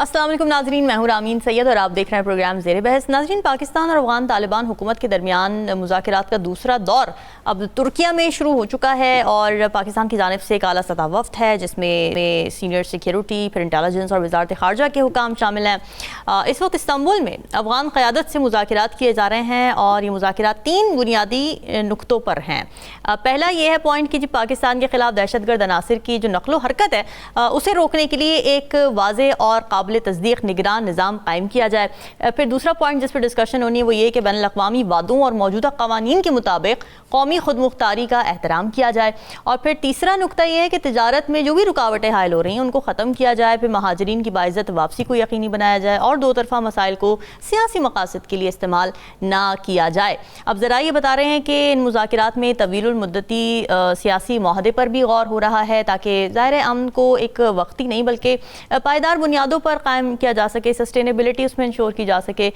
अस्सलाम वालेकुम नाज़रीन, मैं हूं रामीन सैयद और आप देख रहे हैं प्रोग्राम ज़ेरे बहस। नाज़रीन, पाकिस्तान और अफगान तालिबान हुकूमत के दरमियान मुज़ाकरात का दूसरा दौर अब तुर्किया में शुरू हो चुका है और पाकिस्तान की जानिब से एक आला सतह वफ़द है जिसमें सीनियर सिक्योरिटी, फिर इंटेलिजेंस और वज़ारत ख़ारजा के हुकाम शामिल हैं। इस वक्त इस्तांबुल में अफगान क़यादत से मुज़ाकरात किए जा रहे हैं और ये मुज़ाकरात 3 बुनियादी नुक्तों पर हैं। पहला ये है पॉइंट कि पाकिस्तान के ख़िलाफ़ दहशतगर्द अनासिर की जो नक़्लो हरकत है उसे रोकने के लिए एक वाज़े और काबिल तस्दीक निगरान निज़ाम कायम किया जाए। फिर दूसरा पॉइंट जिस पर डिस्कशन होनी है वो ये कि बैनुल-अक़वामी वादों और मौजूदा क़वानीन के मुताबिक कौमी खुदमुख्तारी का एहतराम किया जाए। और फिर तीसरा नुक्ता ये है कि तिजारत में जो भी रुकावटें हायल हो रही हैं उनको ख़त्म किया जाए। फिर महाजरीन की बाइज़्ज़त वापसी को यकीनी बनाया जाए और दो तरफ़ा मसाइल को सियासी मकासद के लिए इस्तेमाल ना किया जाए। अब ज़रा ये बता रहे हैं कि इन मुज़ाकरात में तवीलुल मुद्दती सियासी माहदे पर भी गौर हो रहा है ताकि ज़ाहिर अमन को एक वक्ती नहीं बल्कि पायदार बुनियादों पर कायम किया जा सके, सस्टेनेबिलिटी उसमें इंश्योर की जा सके।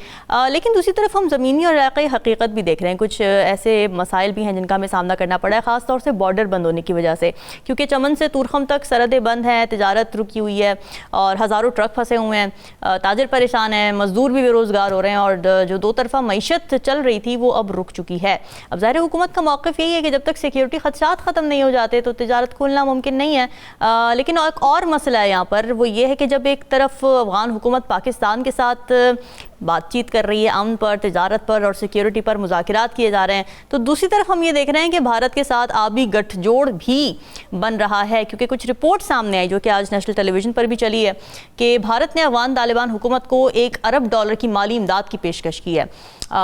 लेकिन दूसरी तरफ हम ज़मीनी और इलाक़ाई हकीकत भी देख रहे हैं। कुछ ऐसे मसाइल भी हैं जिनका हमें सामना करना पड़ा है, ख़ास तौर से बॉर्डर बंद होने की वजह से, क्योंकि चमन से तुरखम तक सरहदें बंद हैं, तिजारत रुकी हुई है और हज़ारों ट्रक फंसे हुए हैं, ताजिर परेशान हैं, मज़दूर भी बेरोज़गार हो रहे हैं और जो दो तरफ़ा मईशत चल रही थी वो अब रुक चुकी है। अब ज़ाहिर हुकूमत का मौक़िफ़ यही है कि जब तक सिक्योरिटी ख़दशात ख़त्म नहीं हो जाते तो तिजारत खोलना मुमकिन नहीं है। लेकिन एक और मसला है यहाँ पर, वो ये है कि जब एक तरफ अफ़गान हुकूमत पाकिस्तान के साथ बातचीत कर रही है, अमन पर, तिजारत पर और सिक्योरिटी पर मुज़ाकरात किए जा रहे हैं, तो दूसरी तरफ हम ये देख रहे हैं कि भारत के साथ आबी गठजोड़ भी बन रहा है। क्योंकि कुछ रिपोर्ट सामने आई जो कि आज नेशनल टेलीविज़न पर भी चली है कि भारत ने अफगान तालिबान हुकूमत को $1 अरब की माली इमदाद की पेशकश की है,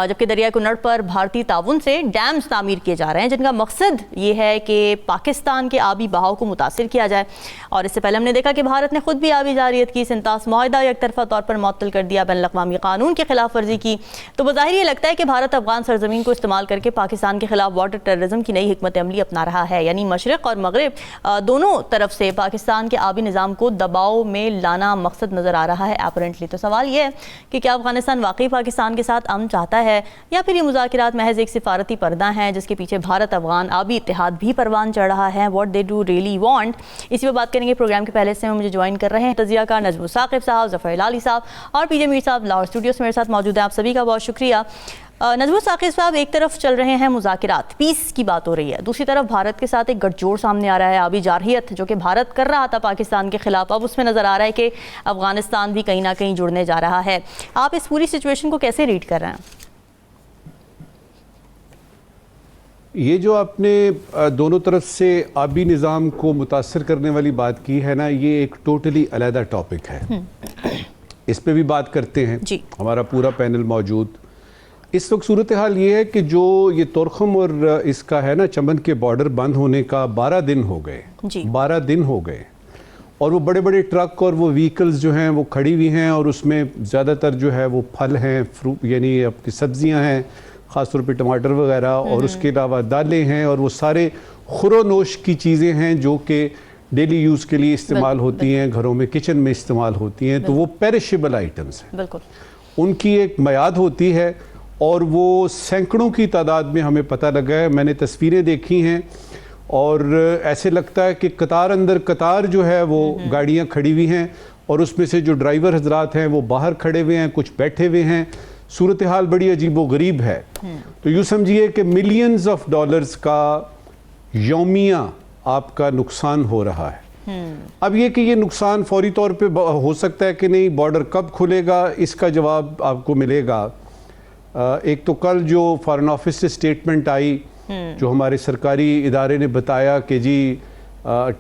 जबकि दरिया कुन्नड़ पर भारतीय ताउन से डैम्स तामीर किए जा रहे हैं जिनका मकसद ये है कि पाकिस्तान के आबी बहाव को मुतासिर किया जाए। और इससे पहले हमने देखा कि भारत ने खुद भी आबी जारियत की, सिंतास मुआहिदा एक तरफा तौर पर मुअत्तल कर दिया, बैनुल-अक़वामी कानून की खिलाफ वर्जी की। तो बज़ाहिर ये लगता है कि भारत अफगान सरजमीन को इस्तेमाल करके पाकिस्तान के खिलाफ वाटर टेररिज्म की नई हिकमत अमली अपना रहा है, यानी मशरिक़ और मगरिब दोनों तरफ से पाकिस्तान के आबी निज़ाम को दबाव में लाना मकसद नज़र आ रहा है एपरेंटली। तो सवाल ये है कि क्या अफगानिस्तान वाकई पाकिस्तान के साथ अमन चाहता है या फिर ये मुज़ाकरात महज एक सिफारती पर्दा है जिसके पीछे भारत अफगान आबी इत्तेहाद भी परवान चढ़ रहा है। What they do really want, इसी पर बात करेंगे। प्रोग्राम के पहले से मुझे ज्वाइन कर रहे हैं तज़ियाकार नजमुल साकिब साहब, ज़फ़र हिलाली साहब और पीजे मीर साहब लाहौर स्टूडियो से मेरे साथ मौजूद हैं। आप सभी का बहुत शुक्रिया। नजमुल साकिब साहब, एक तरफ चल रहे हैं मुज़ाकरात, पीस की बात हो रही है, दूसरी तरफ भारत के साथ एक गठजोड़ सामने आ रहा है, आबी जारहियत जो कि भारत कर रहा था पाकिस्तान के खिलाफ, अब उसमें नज़र आ रहा है कि अफगानिस्तान भी कहीं ना कहीं जुड़ने जा रहा है। आप इस पूरी सिचुएशन को कैसे रीड कर रहे हैं? ये जो आपने दोनों तरफ से आबी निज़ाम को मुतासर करने वाली बात की है ना, ये एक टोटली अलहदा टॉपिक है। इस पे भी बात करते हैं जी। हमारा पूरा पैनल मौजूद। इस वक्त सूरत हाल ये है कि जो ये तुरखम और इसका है ना चमन के बॉर्डर बंद होने का 12 दिन हो गए, 12 दिन हो गए और वो बड़े बड़े ट्रक और वो व्हीकल्स जो हैं वो खड़ी हुई हैं और उसमें ज़्यादातर जो है वो फल हैं, फ्रूट यानी आपकी सब्जियां हैं, ख़ासतौर पे टमाटर वगैरह, और उसके अलावा दालें हैं और वो सारे खुरोनोश की चीज़ें हैं जो कि डेली यूज़ के लिए इस्तेमाल होती हैं, घरों में किचन में इस्तेमाल होती हैं, तो वो पेरिशेबल आइटम्स हैं। बिल्कुल उनकी एक मियाद होती है और वो सैकड़ों की तादाद में हमें पता लगा है। मैंने तस्वीरें देखी हैं और ऐसे लगता है कि कतार अंदर कतार जो है वो गाड़ियाँ खड़ी हुई हैं और उसमें से जो ड्राइवर हजरात हैं वो बाहर खड़े हुए हैं, कुछ बैठे हुए हैं। सूरत हाल बड़ी अजीबो गरीब है। तो यूँ समझिए कि मिलियंस ऑफ डॉलर्स का यौमिया आपका नुकसान हो रहा है। अब ये कि ये नुकसान फौरी तौर पे हो सकता है कि नहीं, बॉर्डर कब खुलेगा इसका जवाब आपको मिलेगा। एक तो कल जो फॉरेन ऑफिस से स्टेटमेंट आई, जो हमारे सरकारी इदारे ने बताया कि जी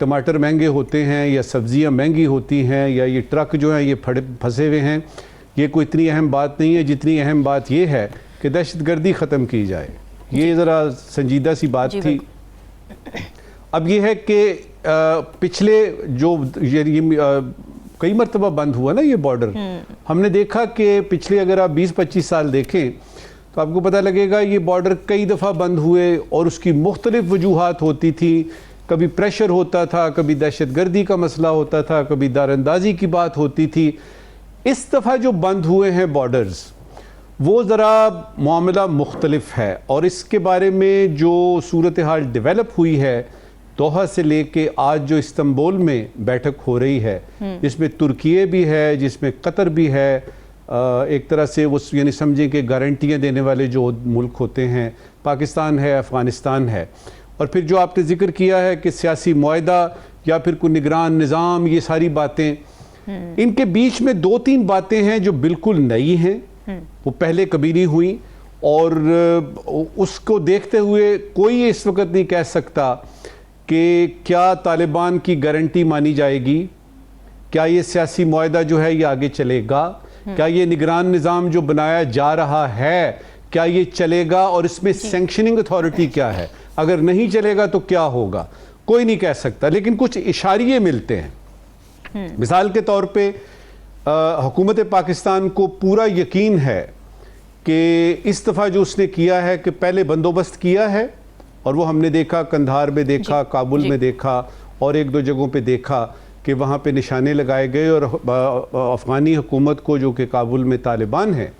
टमाटर महंगे होते हैं या सब्जियां महंगी होती हैं या ये ट्रक जो हैं ये फंसे हुए हैं, ये कोई इतनी अहम बात नहीं है जितनी अहम बात ये है कि दहशतगर्दी ख़त्म की जाए। ये ज़रा संजीदा सी बात थी। अब ये है कि पिछले जो कई मरतबा बंद हुआ ना ये बॉर्डर, हमने देखा कि पिछले अगर आप 20-25 साल देखें तो आपको पता लगेगा ये बॉर्डर कई दफ़ा बंद हुए और उसकी मुख्तलिफ वजूहात होती थी। कभी प्रेशर होता था, कभी दहशतगर्दी का मसला होता था, कभी दारंदाजी की बात होती थी। इस दफ़ा जो बंद हुए हैं बॉर्डर्स, वो ज़रा मामला मुख्तलिफ है और इसके बारे में जो सूरत हाल डेवलप हुई है दोहा से लेके आज जो इस्तांबुल में बैठक हो रही है, जिसमें तुर्की भी है, जिसमें कतर भी है, एक तरह से वो यानी समझें कि गारंटियाँ देने वाले जो मुल्क होते हैं, पाकिस्तान है, अफ़गानिस्तान है, और फिर जो आपने जिक्र किया है कि सियासी मुआहदा या फिर कोई निगरान निज़ाम, ये सारी बातें, इनके बीच में 2-3 बातें हैं जो बिल्कुल नई हैं, वो पहले कभी नहीं हुई, और उसको देखते हुए कोई इस वक्त नहीं कह सकता कि क्या तालिबान की गारंटी मानी जाएगी, क्या ये सियासी मुआहदा जो है ये आगे चलेगा, क्या ये निगरान निज़ाम जो बनाया जा रहा है क्या ये चलेगा, और इसमें सैंक्शनिंग अथॉरिटी क्या है, अगर नहीं चलेगा तो क्या होगा, कोई नहीं कह सकता, लेकिन कुछ इशारे मिलते हैं। मिसाल के तौर पे हुकूमत पाकिस्तान को पूरा यकीन है कि इस दफ़ा जो उसने किया है कि पहले बंदोबस्त किया है, और वो हमने देखा कंधार में देखा, काबुल में देखा, और 1-2 जगहों पे देखा कि वहाँ पे निशाने लगाए गए, और अफ़गानी हुकूमत को जो कि काबुल में तालिबान है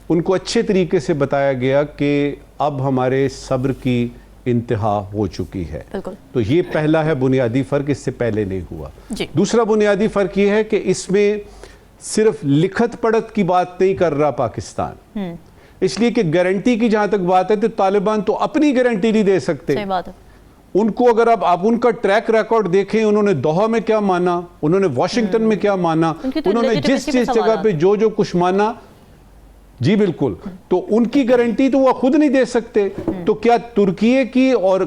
उनको अच्छे तरीके से बताया गया कि अब हमारे सब्र की इंतहा हो चुकी है। तो ये पहला है बुनियादी फ़र्क, इससे पहले नहीं हुआ। दूसरा बुनियादी फ़र्क ये है कि इसमें सिर्फ लिखत पढ़त की बात नहीं कर रहा पाकिस्तान, इसलिए कि गारंटी की जहां तक बात है तो तालिबान तो अपनी गारंटी नहीं दे सकते। सही बात है। उनको अगर आप उनका ट्रैक रिकॉर्ड देखें, उन्होंने दोहा में क्या माना, उन्होंने वॉशिंगटन में क्या माना, उन्होंने जिस जगह पे जो कुछ माना, जी बिल्कुल, तो उनकी गारंटी तो वो खुद नहीं दे सकते। तो क्या तुर्की की और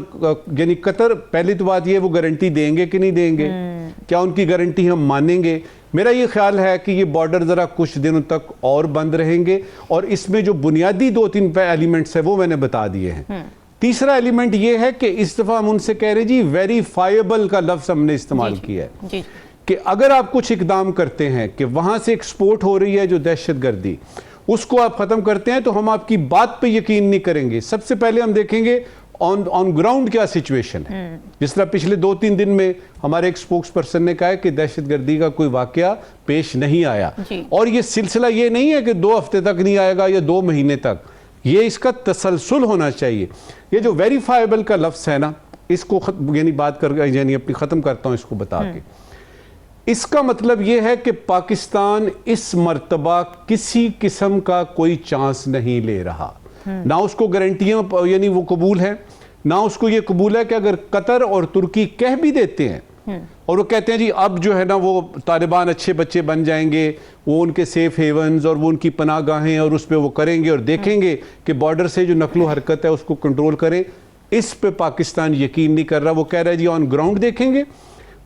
यानी कतर, पहली तो बात ये वो गारंटी देंगे कि नहीं देंगे, क्या उनकी गारंटी हम मानेंगे? मेरा ये ख्याल है कि ये बॉर्डर ज़रा कुछ दिनों तक और बंद रहेंगे, और इसमें जो बुनियादी 2-3 एलिमेंट्स है वो मैंने बता दिए हैं। तीसरा एलिमेंट ये है कि इस दफ़ा हम उनसे कह रहे जी वेरीफाइबल का लफ्ज़ हमने इस्तेमाल किया है कि अगर आप कुछ इकदाम करते हैं कि वहाँ से एक्सपोर्ट हो रही है जो दहशतगर्दी, उसको आप ख़त्म करते हैं तो हम आपकी बात पे यकीन नहीं करेंगे, सबसे पहले हम देखेंगे ऑन ग्राउंड क्या सिचुएशन है। जिस तरह पिछले 2-3 दिन में हमारे एक स्पोक्स पर्सन ने कहा है कि दहशतगर्दी का कोई वाकया पेश नहीं आया, और ये सिलसिला ये नहीं है कि 2 हफ्ते तक नहीं आएगा या 2 महीने तक, ये इसका तसलसल होना चाहिए। ये जो वेरीफाइबल का लफ्ज़ है ना, इसको यानी बात कर यानी अपनी ख़त्म करता हूँ इसको बता के, इसका मतलब ये है कि पाकिस्तान इस मर्तबा किसी किस्म का कोई चांस नहीं ले रहा, ना उसको गारंटियां यानी वो कबूल है, ना उसको ये कबूल है कि अगर कतर और तुर्की कह भी देते हैं और वो कहते हैं जी अब जो है ना वो तालिबान अच्छे बच्चे बन जाएंगे, वो उनके सेफ हेवन्स और वो उनकी पनाहगाहें और उस पर वो करेंगे और देखेंगे कि बॉर्डर से जो नकलो हरकत है उसको कंट्रोल करें, इस पे पाकिस्तान यकीन नहीं कर रहा। वो कह रहा है जी ऑन ग्राउंड देखेंगे,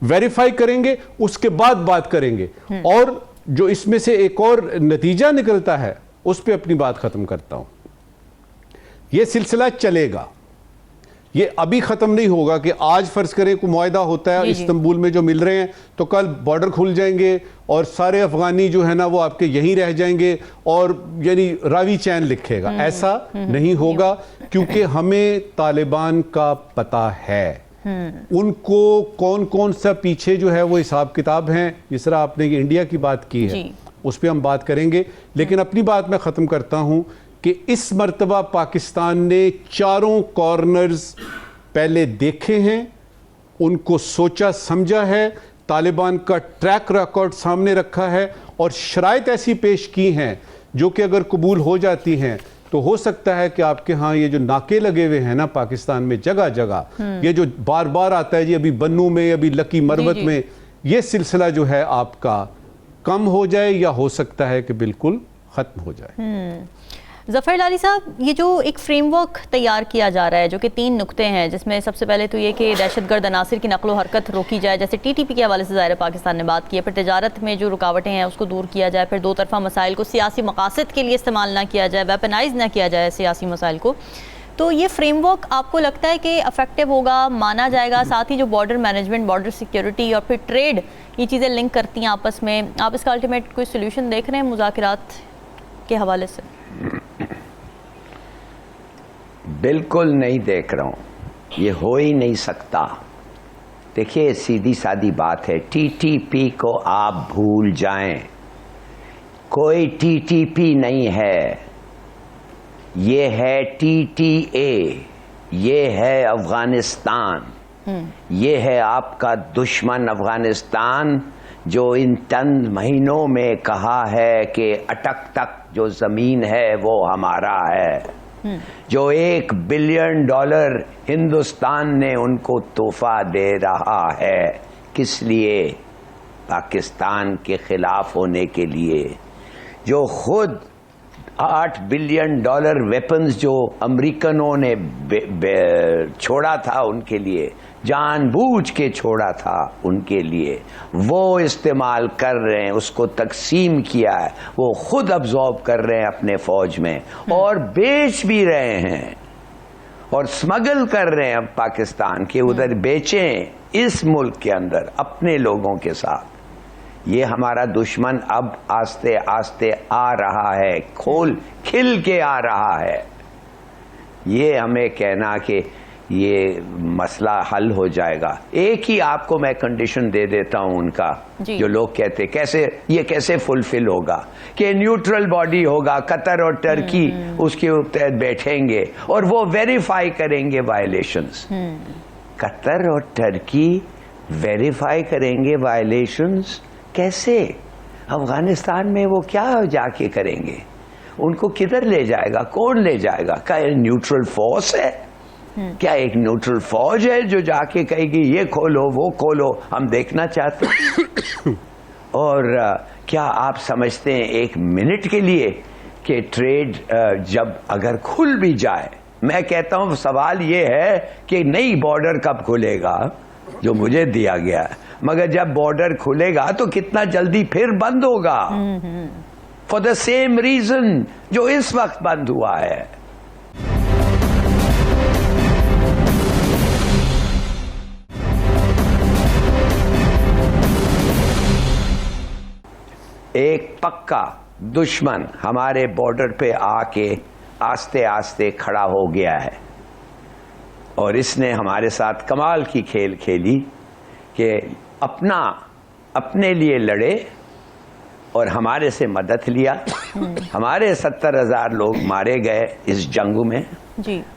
वेरीफाई करेंगे, उसके बाद बात करेंगे। और जो इसमें से एक और नतीजा निकलता है उस पर अपनी बात खत्म करता हूं। यह सिलसिला चलेगा, ये अभी खत्म नहीं होगा कि आज फर्ज करें कोई मुआहदा होता है इस्तांबुल में जो मिल रहे हैं तो कल बॉर्डर खुल जाएंगे और सारे अफगानी जो है ना वो आपके यहीं रह जाएंगे और यानी रावी चैन लिखेगा। ऐसा नहीं होगा, क्योंकि हमें तालिबान का पता है, उनको कौन कौन सा पीछे जो है वो हिसाब किताब हैं। जिस तरह आपने इंडिया की बात की है उस पर हम बात करेंगे, लेकिन अपनी बात मैं ख़त्म करता हूं कि इस मर्तबा पाकिस्तान ने चारों कॉर्नर्स पहले देखे हैं, उनको सोचा समझा है, तालिबान का ट्रैक रिकॉर्ड सामने रखा है और शराइत ऐसी पेश की हैं जो कि अगर कबूल हो जाती हैं तो हो सकता है कि आपके यहाँ ये जो नाके लगे हुए हैं ना पाकिस्तान में जगह जगह, ये जो बार बार आता है जी अभी बन्नू में, अभी लकी मरवत में, ये सिलसिला जो है आपका कम हो जाए या हो सकता है कि बिल्कुल ख़त्म हो जाए। ज़फ़र लाली साहब, ये जो एक फ्रेमवर्क तैयार किया जा रहा है जो कि 3 नुक्ते हैं, जिसमें सबसे पहले तो ये कि दहशतगर्द अनासिर की नकलो हरकत रोकी जाए, जैसे TTP के हवाले से ज़ाहिर पाकिस्तान ने बात की है, फिर तिजारत में जो रुकावटें हैं उसको दूर किया जाए, फिर 2 तरफ़ा मसाइल को सियासी मकासद के लिए इस्तेमाल ना किया जाए, वेपनाइज ना किया जाए सियासी मसाइल को। तो ये फ्रेमवर्क आपको लगता है कि अफेक्टिव होगा, माना जाएगा? साथ ही जो बॉर्डर मैनेजमेंट, बॉर्डर सिक्योरिटी और फिर ट्रेड, ये चीज़ें लिंक करती हैं आपस में, आप इसका अल्टीमेट कोई सोल्यूशन देख रहे हैं मुज़ाकरात के हवाले से? बिल्कुल नहीं देख रहा हूँ, ये हो ही नहीं सकता। देखिए सीधी सादी बात है, TTP को आप भूल जाएं, कोई TTP नहीं है, ये है TTA, ये है अफगानिस्तान। یہ ہے آپ کا دشمن افغانستان جو ان چند مہینوں میں کہا ہے کہ اٹک تک جو زمین ہے وہ ہمارا ہے، جو $1 بلین ہندوستان نے ان کو تحفہ دے رہا ہے. کس لیے؟ پاکستان کے خلاف ہونے کے لیے. جو خود $8 بلین ویپنز جو امریکنوں نے چھوڑا تھا ان کے لیے، جان بوجھ کے چھوڑا تھا ان کے لیے، وہ استعمال کر رہے ہیں، اس کو تقسیم کیا ہے، وہ خود ابزارب کر رہے ہیں اپنے فوج میں اور بیچ بھی رہے ہیں اور سمگل کر رہے ہیں اب پاکستان کے ادھر بیچیں اس ملک کے اندر اپنے لوگوں کے ساتھ. یہ ہمارا دشمن اب آستے آستے آ رہا ہے، کھل کے آ رہا ہے. یہ ہمیں کہنا کہ یہ مسئلہ حل ہو جائے گا. ایک ہی آپ کو میں کنڈیشن دے دیتا ہوں ان کا، جو لوگ کہتے کیسے فلفل ہوگا کہ نیوٹرل باڈی ہوگا، قطر اور ٹرکی اس کے تحت بیٹھیں گے اور وہ ویریفائی کریں گے وائلیشنز. قطر اور ٹرکی ویریفائی کریں گے وائلیشنز؟ کیسے؟ افغانستان میں وہ کیا جا کے کریں گے؟ ان کو کدھر لے جائے گا؟ کون لے جائے گا؟ کیا نیوٹرل فورس ہے؟ کیا ایک نیوٹرل فوج ہے جو جا کے کہے گی یہ کھولو وہ کھولو؟ ہم دیکھنا چاہتے ہیں. اور کیا آپ سمجھتے ہیں ایک منٹ کے لیے کہ ٹریڈ جب اگر کھل بھی جائے، میں کہتا ہوں سوال یہ ہے کہ نئی بارڈر کب کھلے گا جو مجھے دیا گیا ہے، مگر جب بارڈر کھلے گا تو کتنا جلدی پھر بند ہوگا فار دا سیم ریزن جو اس وقت بند ہوا ہے. ایک پکا دشمن ہمارے بارڈر پہ آ کے آستے آستے کھڑا ہو گیا ہے اور اس نے ہمارے ساتھ کمال کی کھیل کھیلی کہ اپنے لیے لڑے اور ہمارے سے مدد لیا. ہمارے 70,000 لوگ مارے گئے اس جنگ میں،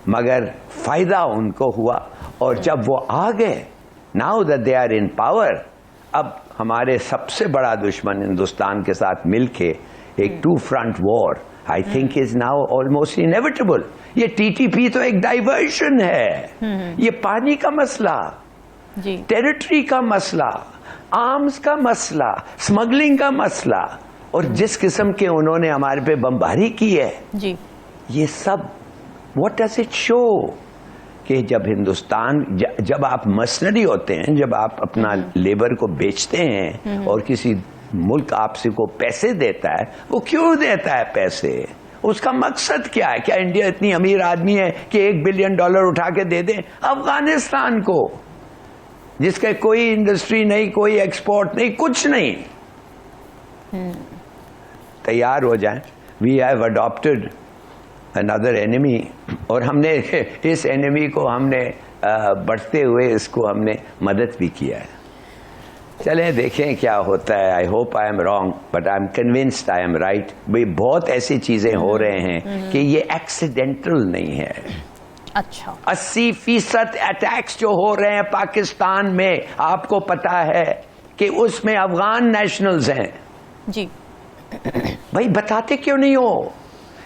مگر فائدہ ان کو ہوا. اور جب وہ آ گئے، now that they are in power, اب ہمارے سب سے بڑا دشمن ہندوستان کے ساتھ مل کے ایک 2 front war I think is now almost inevitable. یہ TTP تو ایک ڈائیورشن ہے، یہ پانی کا مسئلہ، ٹیریٹری کا مسئلہ، آرمز کا مسئلہ، اسمگلنگ کا مسئلہ، اور جس قسم کے انہوں نے ہمارے پہ بمباری کی ہے، یہ سب واٹ ڈز اٹ شو کہ جب ہندوستان جب آپ مرسنری ہوتے ہیں، جب آپ اپنا لیبر کو بیچتے ہیں اور کسی ملک آپ سے کو پیسے دیتا ہے، وہ کیوں دیتا ہے پیسے؟ اس کا مقصد کیا ہے؟ کیا انڈیا اتنی امیر آدمی ہے کہ $1 بلین اٹھا کے دے دیں افغانستان کو، جس کا کوئی انڈسٹری نہیں، کوئی ایکسپورٹ نہیں، کچھ نہیں؟ تیار ہو جائیں. We have adapted another enemy، اور ہم نے اس enemy کو ہم نے بڑھتے ہوئے اس کو ہم نے مدد بھی کیا ہے. چلیں دیکھیں کیا ہوتا ہے. I hope I am wrong but I am convinced I am right. بھائی بہت ایسی چیزیں ہو رہے ہیں کہ یہ ایکسیڈنٹل نہیں ہے. اچھا 80% اٹیکس جو ہو رہے ہیں پاکستان میں، آپ کو پتا ہے کہ اس میں افغان نیشنلز ہیں. جی بھائی بتاتے کیوں نہیں ہو؟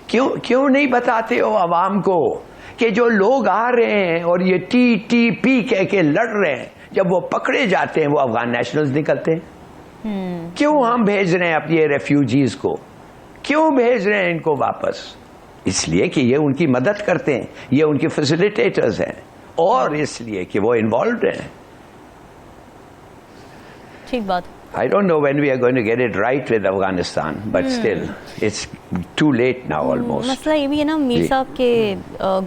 کیوں نہیں بتاتے ہو عوام کو کہ جو لوگ آ رہے ہیں اور یہ TTP کہہ کے لڑ رہے ہیں، جب وہ پکڑے جاتے ہیں وہ افغان نیشنلز نکلتے ہیں؟ کیوں ہم بھیج رہے ہیں اپنے ریفیوجیز کو؟ کیوں بھیج رہے ہیں ان کو واپس؟ اس لیے کہ یہ ان کی مدد کرتے ہیں، یہ ان کے فیسیلیٹیٹرز ہیں، اور اس لیے کہ وہ انوالوڈ ہیں. ٹھیک بات. I don't know when we are going to get it right with Afghanistan, but still, it's too late now almost. مسئلہ یہ بھی ہے نا میر صاحب کہ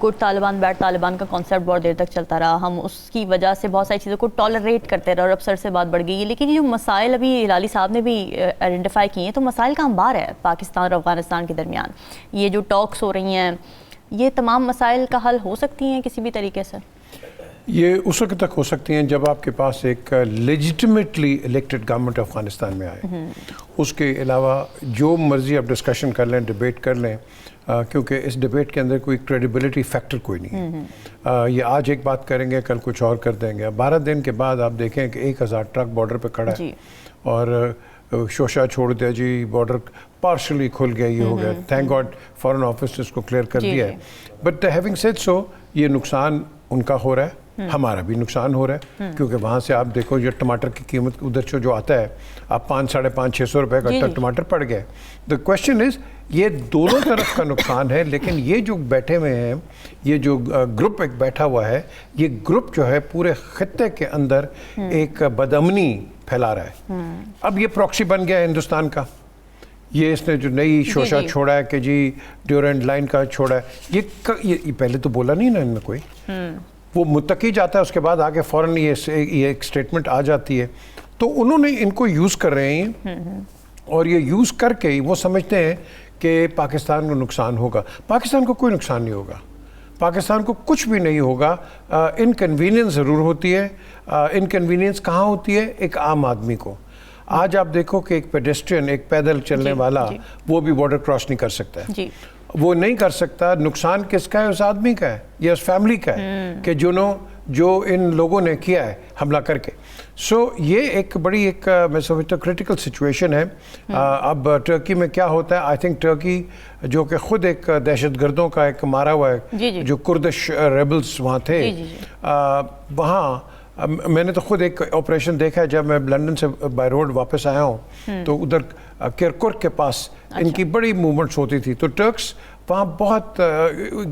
گڈ طالبان بیڈ طالبان کا کانسیپٹ بہت دیر تک چلتا رہا. ہم اس کی وجہ سے بہت ساری چیزوں کو ٹالریٹ کرتے رہے اور اب سر سے بات بڑھ گئی ہے. لیکن یہ جو مسائل ابھی ہلالی صاحب نے بھی آئیڈینٹیفائی کیے ہیں، تو مسائل کا انبار ہے پاکستان اور افغانستان کے درمیان. یہ جو ٹاکس ہو رہی ہیں، یہ تمام مسائل کا حل ہو سکتی ہیں کسی بھی طریقے سے؟ یہ اس وقت تک ہو سکتی ہیں جب آپ کے پاس ایک لیجٹمیٹلی الیکٹڈ گورنمنٹ افغانستان میں آئے. اس کے علاوہ جو مرضی آپ ڈسکشن کر لیں, ڈبیٹ کر لیں, کیونکہ اس ڈبیٹ کے اندر کوئی کریڈیبلٹی فیکٹر کوئی نہیں ہے. یہ آج ایک بات کریں گے, کل کچھ اور کر دیں گے. 12 دن کے بعد آپ دیکھیں کہ 1000 ٹرک بارڈر پہ کھڑا ہے اور شوشا چھوڑ دیا جی, بارڈر پارشلی کھل گیا, یہ ہو گیا. تھینک گاڈ فارن آفس نے اس کو کلیئر کر دیا ہے. بٹ ہیونگ سیڈ سو, یہ نقصان ان کا ہو رہا ہے, ہمارا بھی نقصان ہو رہا ہے, کیونکہ وہاں سے آپ دیکھو یہ ٹماٹر کی قیمت ادھر سے جو آتا ہے, آپ 500 500 600 روپے کا ٹماٹر پڑ گیا. دا کوشچن از, یہ دونوں طرف کا نقصان ہے, لیکن یہ جو بیٹھے ہوئے ہیں, یہ جو گروپ ایک بیٹھا ہوا ہے, یہ گروپ جو ہے پورے خطے کے اندر ایک بدامنی پھیلا رہا ہے. اب یہ پراکسی بن گیا ہے ہندوستان کا. یہ اس نے جو نئی شوشا چھوڑا ہے کہ جی ڈیورنٹ لائن کا چھوڑا ہے, یہ پہلے تو بولا نہیں نا ان نے کوئی. وہ متقی جاتا ہے, اس کے بعد آگے فوراً یہ ایک سٹیٹمنٹ آ جاتی ہے. تو انہوں نے ان کو یوز کر رہے ہیں, اور یہ یوز کر کے وہ سمجھتے ہیں کہ پاکستان کو نقصان ہوگا. پاکستان کو کوئی نقصان نہیں ہوگا, پاکستان کو کچھ بھی نہیں ہوگا. انکنوینئنس ضرور ہوتی ہے. انکنوینئنس کہاں ہوتی ہے؟ ایک عام آدمی کو. آج آپ دیکھو کہ ایک پیڈسٹرین, ایک پیدل چلنے والا, وہ بھی بارڈر کراس نہیں کر سکتا ہے. وہ نہیں کر سکتا. نقصان کس کا ہے؟ اس آدمی کا ہے یا اس فیملی کا ہے کہ جو ان لوگوں نے کیا ہے حملہ کر کے. سو یہ ایک بڑی ایک میں سمجھتا ہوں کریٹیکل سچویشن ہے. اب ٹرکی میں کیا ہوتا ہے؟ آئی تھنک ٹرکی جو کہ خود ایک دہشت گردوں کا ایک مارا ہوا ہے, جو کردش ریبلز وہاں تھے, وہاں میں نے تو خود ایک آپریشن دیکھا ہے جب میں لندن سے بائی روڈ واپس آیا ہوں, تو ادھر کرکک کے پاس ان کی بڑی موومنٹس ہوتی تھی. تو ٹرکس وہاں بہت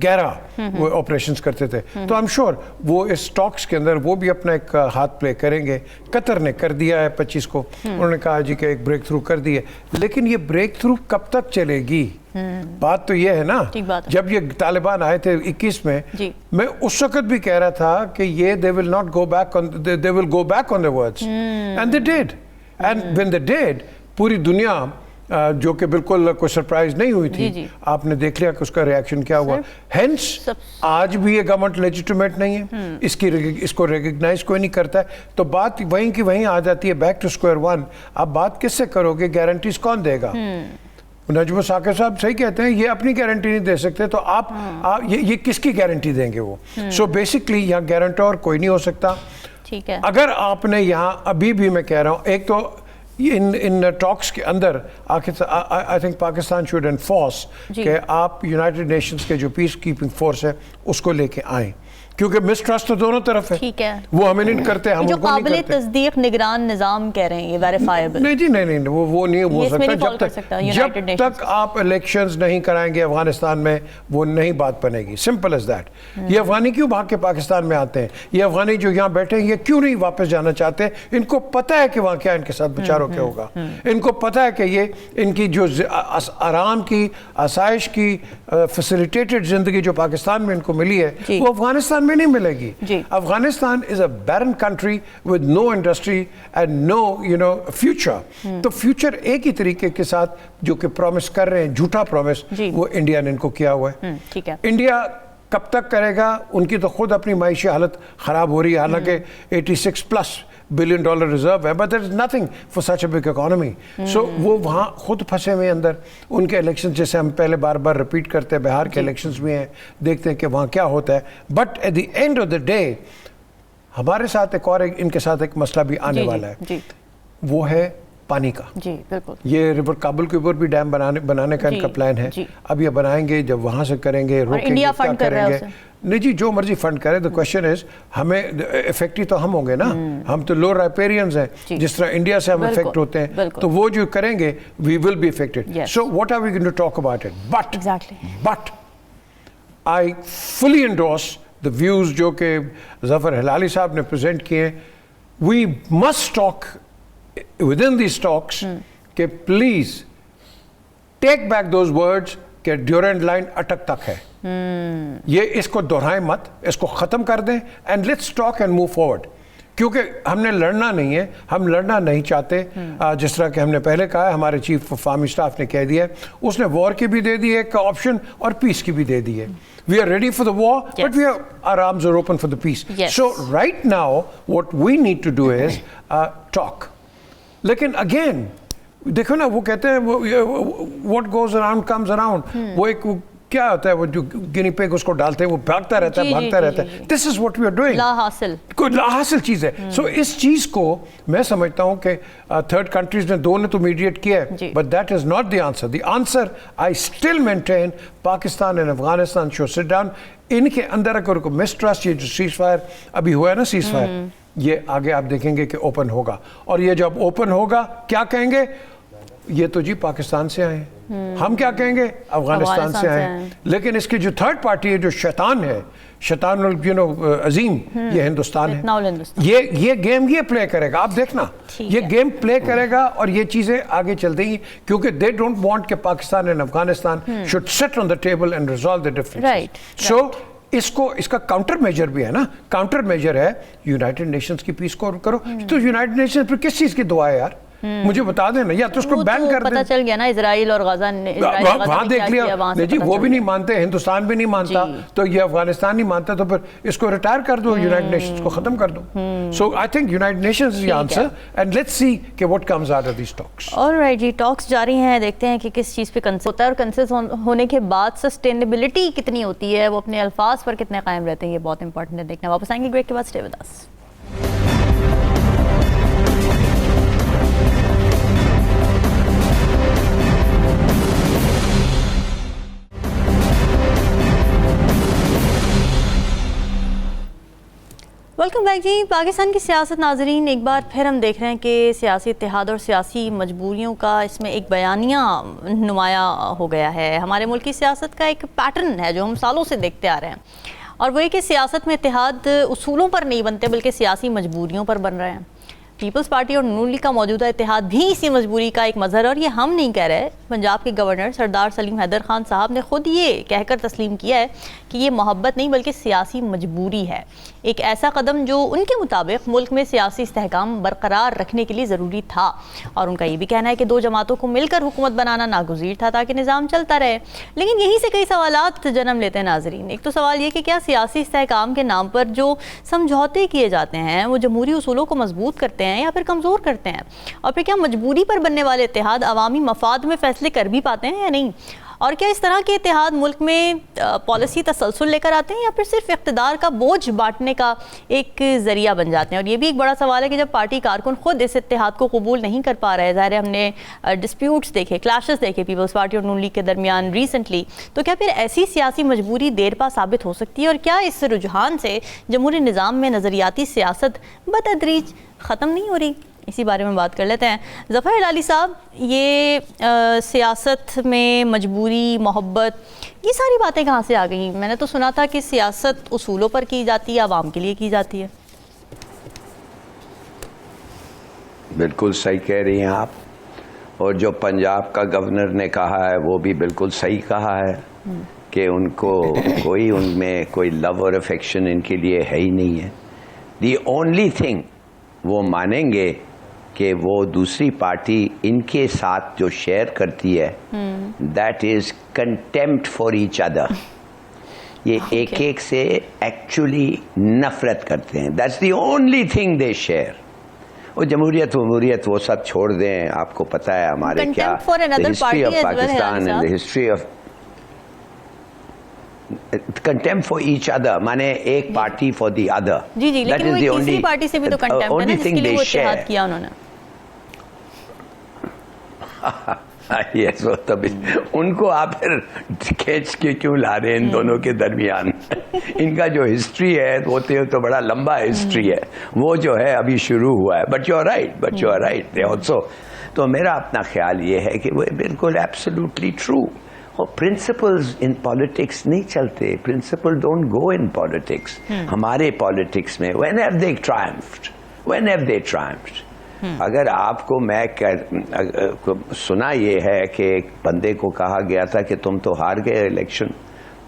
گہرا وہ آپریشنز کرتے تھے. تو آئی ایم شیور وہ اس ٹاکس کے اندر وہ بھی اپنا ایک ہاتھ پلے کریں گے. قطر نے کر دیا ہے 25 کو, انہوں نے کہا جی کہ ایک بریک تھرو کر دی ہے. لیکن یہ بریک تھرو کب تک چلے گی؟ بات تو یہ ہے نا, جب یہ طالبان آئے تھے 21 میں اس وقت بھی کہہ رہا تھا کہ یہ they will not go back on, they will go back on their words, and they did. And when they did, پوری دنیا جو کہ بالکل کوئی سرپرائز نہیں ہوئی تھی, آپ نے دیکھ لیا کہ اس کا ریاکشن کیا ہوا. ہینس آج بھی یہ گورنمنٹ لیجیٹمیٹ نہیں ہے, اس کو ریکگنائز کوئی نہیں کرتا ہے. تو بات وہیں کی وہیں آ جاتی ہے, بیک ٹو اسکوائر ون. آپ بات کس سے کرو گے؟ گارنٹیز کون دے گا؟ نجم ثاقب صاحب صحیح کہتے ہیں, یہ اپنی گارنٹی نہیں دے سکتے, تو آپ یہ کس کی گارنٹی دیں گے وہ؟ سو بیسکلی یہاں گارنٹور کوئی نہیں ہو سکتا. اگر آپ نے یہاں ابھی بھی میں کہہ رہا ہوں, ایک تو ان ٹاکس کے اندر I think Pakistan should enforce کہ آپ یونائٹڈ نیشنز کے جو پیس کیپنگ فورس ہے اس کو لے کے آئیں, کیونکہ مسٹرسٹ تو دونوں طرف ہے. وہ ہمیں نہیں کرتے, ہم ان کو نہیں کرتے. جو قابل تصدیق نگران نظام کہہ رہے ہیں, یہ ویریفائبل نہیں جی, نہیں وہ نہیں ہو سکتا. جب تک آپ الیکشنز نہیں کرائیں گے افغانستان میں, وہ نہیں بات بنے گی. Simple is that. یہ افغانی کیوں بھاگ کے پاکستان میں آتے ہیں؟ یہ افغانی جو یہاں بیٹھے ہیں, یہ کیوں نہیں واپس جانا چاہتے؟ ان کو پتہ ہے کہ وہاں کیا ان کے ساتھ بیچاروں کیا ہوگا. ان کو پتہ ہے کہ یہ ان کی جو آرام کی, آسائش کی, فیسیلیٹیٹڈ زندگی جو پاکستان میں ان کو ملی ہے, وہ افغانستان میں نہیں ملے گی. Afghanistan is a barren country with no industry and no future. تو فیوچر ایک ہی طریقے کے ساتھ جو کہ پرومس کر رہے ہیں, جھوٹا پرومس, وہ انڈیا نے ان کو کیا ہوا ہے. انڈیا کب تک کرے گا؟ ان کی تو خود اپنی معاشی حالت خراب ہو رہی ہے, حالانکہ 86+ billion dollar reserve ہے, but there is nothing for such a big economy. So وہ وہاں خود پھنسے ہوئے اندر. ان کے الیکشن جیسے ہم پہلے بار بار ریپیٹ کرتے ہیں, بہار کے الیکشنز بھی ہیں, دیکھتے ہیں کہ وہاں کیا ہوتا ہے. But at the end of the day ہمارے ساتھ ایک اور ان کے ساتھ ایک مسئلہ بھی آنے والا ہے, وہ ہے پانی کا. یہ ریور کابل کے اوپر بھی ڈیم بنانے کا ان کا پلان ہے. اب یہ بنائیں گے, جب وہاں سے کریں گے, روکیں گے, کیا کریں گے؟ نہیں جی, جو مرضی فنڈ کرے. دا کوشچن از, ہمیں افیکٹی تو ہم ہوں گے نا, ہم تو لو رائپیرینز ہیں. جس طرح انڈیا سے ہم افیکٹ ہوتے ہیں, تو وہ جو کریں گے we will be affected. So what are we going to talk about it? But I fully endorse the views جو کہ ظفر ہلالی صاحب نے پریزنٹ کیے. We must talk within these talks کہ please take back those words کہ Durand line Attock تک ہے. یہ اس کو دہرائیں مت, اس کو ختم کر دیں, and let's talk and move forward. کیونکہ ہم نے لڑنا نہیں ہے, ہم لڑنا نہیں چاہتے. جس طرح کہ ہم نے پہلے کہا ہے, ہمارے چیف آف آرمی اسٹاف نے کہہ دیا ہے, اس نے وار کی بھی دے دی ہے ایک آپشن اور پیس کی بھی دے دی ہے. We are ready for the war, but our arms are open for the peace. So right now, what we need to do is talk. لیکن again, دیکھو نا, وہ کہتے ہیں what goes around comes around. وہ ایک کیا ہوتا ہے, وہ جو گنی پیگ اس کو ڈالتے ہیں وہ بھاگتا رہتا ہے, بھاگتا رہتا ہے. This is what we are doing. لا حاصل, کوئی لا حاصل چیز ہے. سو اس چیز کو میں سمجھتا ہوں کہ تھرڈ کنٹریز نے دو نے تو میڈیٹ کیا ہے, but that is not the answer. The answer I still maintain Pakistan and Afghanistan show sit down. ان کے اندر اگر کوئی مسٹرسٹ, یہ جو سیز فائر ابھی ہوا ہے نا, سیز فائر, یہ آگے آپ دیکھیں گے کہ اوپن ہوگا. اور یہ جب اوپن ہوگا کیا کہیں گے, یہ تو جی پاکستان سے آئے ہیں, ہم کیا کہیں گے, افغانستان سے آئے ہیں. لیکن اس کی جو تھرڈ پارٹی ہے, جو شیطان ہے, شیطان عظیم, یہ ہندوستان ہے. یہ گیم یہ پلے کرے گا, آپ دیکھنا, یہ گیم پلے کرے گا اور یہ چیزیں آگے چل دیں گی, کیونکہ دے ڈونٹ وانٹ کہ Pakistan and Afghanistan should sit on the table and resolve the differences. So اس کا کاؤنٹر میجر بھی ہے نا, کاؤنٹر میجر ہے یونائٹڈ نیشنز کی پیس کو کرو. تو یونائٹڈ نیشنز پر کس چیز کی دعا ہے یار, مجھے بتا دینا, یا تو اس کو بین کر دیں. پتہ چل گیا نا اسرائیل اور غزہ نے, وہاں دیکھ لیا نہیں جی, وہ بھی نہیں مانتے, ہندوستان بھی نہیں مانتا, تو یہ افغانستان نہیں مانتا, تو پھر اس کو ریٹائر کر دو, یونائٹڈ نیشنز کو ختم کر دو. So I think United Nations is the answer, and let's see کہ what comes out of these talks. Alright جی, ٹاکس جاری ہیں, دیکھتے ہیں کہ کس چیز پہ کنسنس ہوتا ہے, اور کنسنس ہونے کے بعد سسٹینیبلٹی کتنی ہوتی ہے, وہ اپنے الفاظ پر کتنے قائم رہتے ہیں, یہ بہت امپورٹنٹ ہے دیکھنا. واپس آئیں گے بریک کے بعد, stay with us. Welcome back جی. پاکستان کی سیاست ناظرین, ایک بار پھر ہم دیکھ رہے ہیں کہ سیاسی اتحاد اور سیاسی مجبوریوں کا اس میں ایک بیانیہ نمایاں ہو گیا ہے. ہمارے ملک کی سیاست کا ایک پیٹرن ہے جو ہم سالوں سے دیکھتے آ رہے ہیں, اور وہ یہ کہ سیاست میں اتحاد اصولوں پر نہیں بنتے بلکہ سیاسی مجبوریوں پر بن رہے ہیں. پیپلز پارٹی اور نون لیگ کا موجودہ اتحاد بھی اسی مجبوری کا ایک مظہر ہے, اور یہ ہم نہیں کہہ رہے. پنجاب کے گورنر سردار سلیم حیدر خان صاحب نے خود یہ کہہ کر تسلیم کیا ہے کہ یہ محبت نہیں بلکہ سیاسی مجبوری ہے, ایک ایسا قدم جو ان کے مطابق ملک میں سیاسی استحکام برقرار رکھنے کے لیے ضروری تھا. اور ان کا یہ بھی کہنا ہے کہ دو جماعتوں کو مل کر حکومت بنانا ناگزیر تھا تاکہ نظام چلتا رہے. لیکن یہیں سے کئی سوالات جنم لیتے ہیں ناظرین. ایک تو سوال یہ کہ کیا سیاسی استحکام کے نام پر جو سمجھوتے کیے جاتے ہیں وہ جمہوری اصولوں کو مضبوط کرتے ہیں یا پھر کمزور کرتے ہیں, اور پھر کیا مجبوری پر بننے والے اتحاد عوامی مفاد میں فیصلے کر بھی پاتے ہیں یا نہیں, اور کیا اس طرح کے اتحاد ملک میں پالیسی تسلسل لے کر آتے ہیں یا پھر صرف اقتدار کا بوجھ بانٹنے کا ایک ذریعہ بن جاتے ہیں. اور یہ بھی ایک بڑا سوال ہے کہ جب پارٹی کارکن خود اس اتحاد کو قبول نہیں کر پا رہے, ظاہر ہے ہم نے ڈسپیوٹس دیکھے, کلیشز دیکھے پیپلز پارٹی اور نون لیگ کے درمیان ریسنٹلی, تو کیا پھر ایسی سیاسی مجبوری دیر پا ثابت ہو سکتی ہے, اور کیا اس رجحان سے جمہوری نظام میں نظریاتی سیاست بتدریج ختم نہیں ہو رہی؟ اسی بارے میں بات کر لیتے ہیں. ظفر ہلالی صاحب, یہ سیاست میں مجبوری, محبت, یہ ساری باتیں کہاں سے آ گئیں؟ میں نے تو سنا تھا کہ سیاست اصولوں پر کی جاتی ہے, عوام کے لیے کی جاتی ہے. بالکل صحیح کہہ رہی ہیں آپ, اور جو پنجاب کا گورنر نے کہا ہے وہ بھی بالکل صحیح کہا ہے کہ ان کو کوئی ان میں کوئی لو اور افیکشن ان کے لیے ہے ہی نہیں ہے. دی اونلی تھنگ وہ مانیں گے کہ وہ دوسری پارٹی ان کے ساتھ جو شیئر کرتی ہے that is contempt for each other. یہ ایک ایک سے ایکچولی نفرت کرتے ہیں. That's the only thing they share. وہ جمہوریت وہ سب چھوڑ دیں, آپ کو پتہ ہے ہمارے کیا history of Pakistan and history of contempt for each other, مانے ایک پارٹی for the other. جی جی, لیکن وہ تیسری پارٹی سے بھی تو کنٹیمپٹ ہے نا, جس کے لیے وہ اتحاد کیا انہوں نے. یس, وہ تب ان کو آپ پھر کھینچ کے کیوں لا رہے ہیں ان دونوں کے درمیان؟ ان کا جو ہسٹری ہے وہ تو بڑا لمبا ہسٹری ہے, وہ جو ہے ابھی شروع ہوا ہے. But you are right they also. تو میرا اپنا خیال یہ ہے کہ وہ بالکل absolutely true. Principles in politics نہیں چلتے, principle don't go in politics. ہمارے پالیٹکس میں whenever they triumphed. اگر آپ کو میں سنا یہ ہے کہ ایک بندے کو کہا گیا تھا کہ تم تو ہار گئے الیکشن,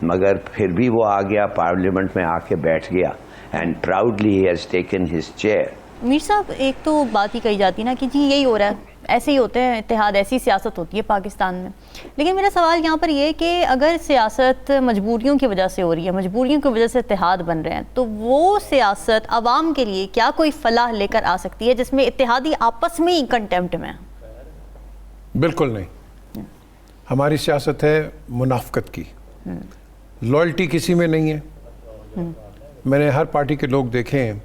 مگر پھر بھی وہ آ گیا پارلیمنٹ میں آ کے بیٹھ گیا. and proudly he has taken his chair. Mir साहब, एक तो बात ही कही जाती ना कि जी यही हो रहा है, ऐसे ही होते हैं इत्तेहाद, ऐसी सियासत होती है पाकिस्तान में। लेकिन मेरा सवाल यहाँ पर ये है कि अगर सियासत मजबूरियों की वजह से हो रही है, मजबूरियों की वजह से इत्तेहाद बन रहे हैं, तो वो सियासत आवाम के लिए क्या कोई फलाह लेकर आ सकती है जिसमें इत्तेहादी आपस में ही कंटेम्प्ट में? बिल्कुल नहीं। हमारी सियासत है मुनाफकत की, लॉयल्टी किसी में नहीं है। मैंने हर पार्टी के लोग देखे हैं,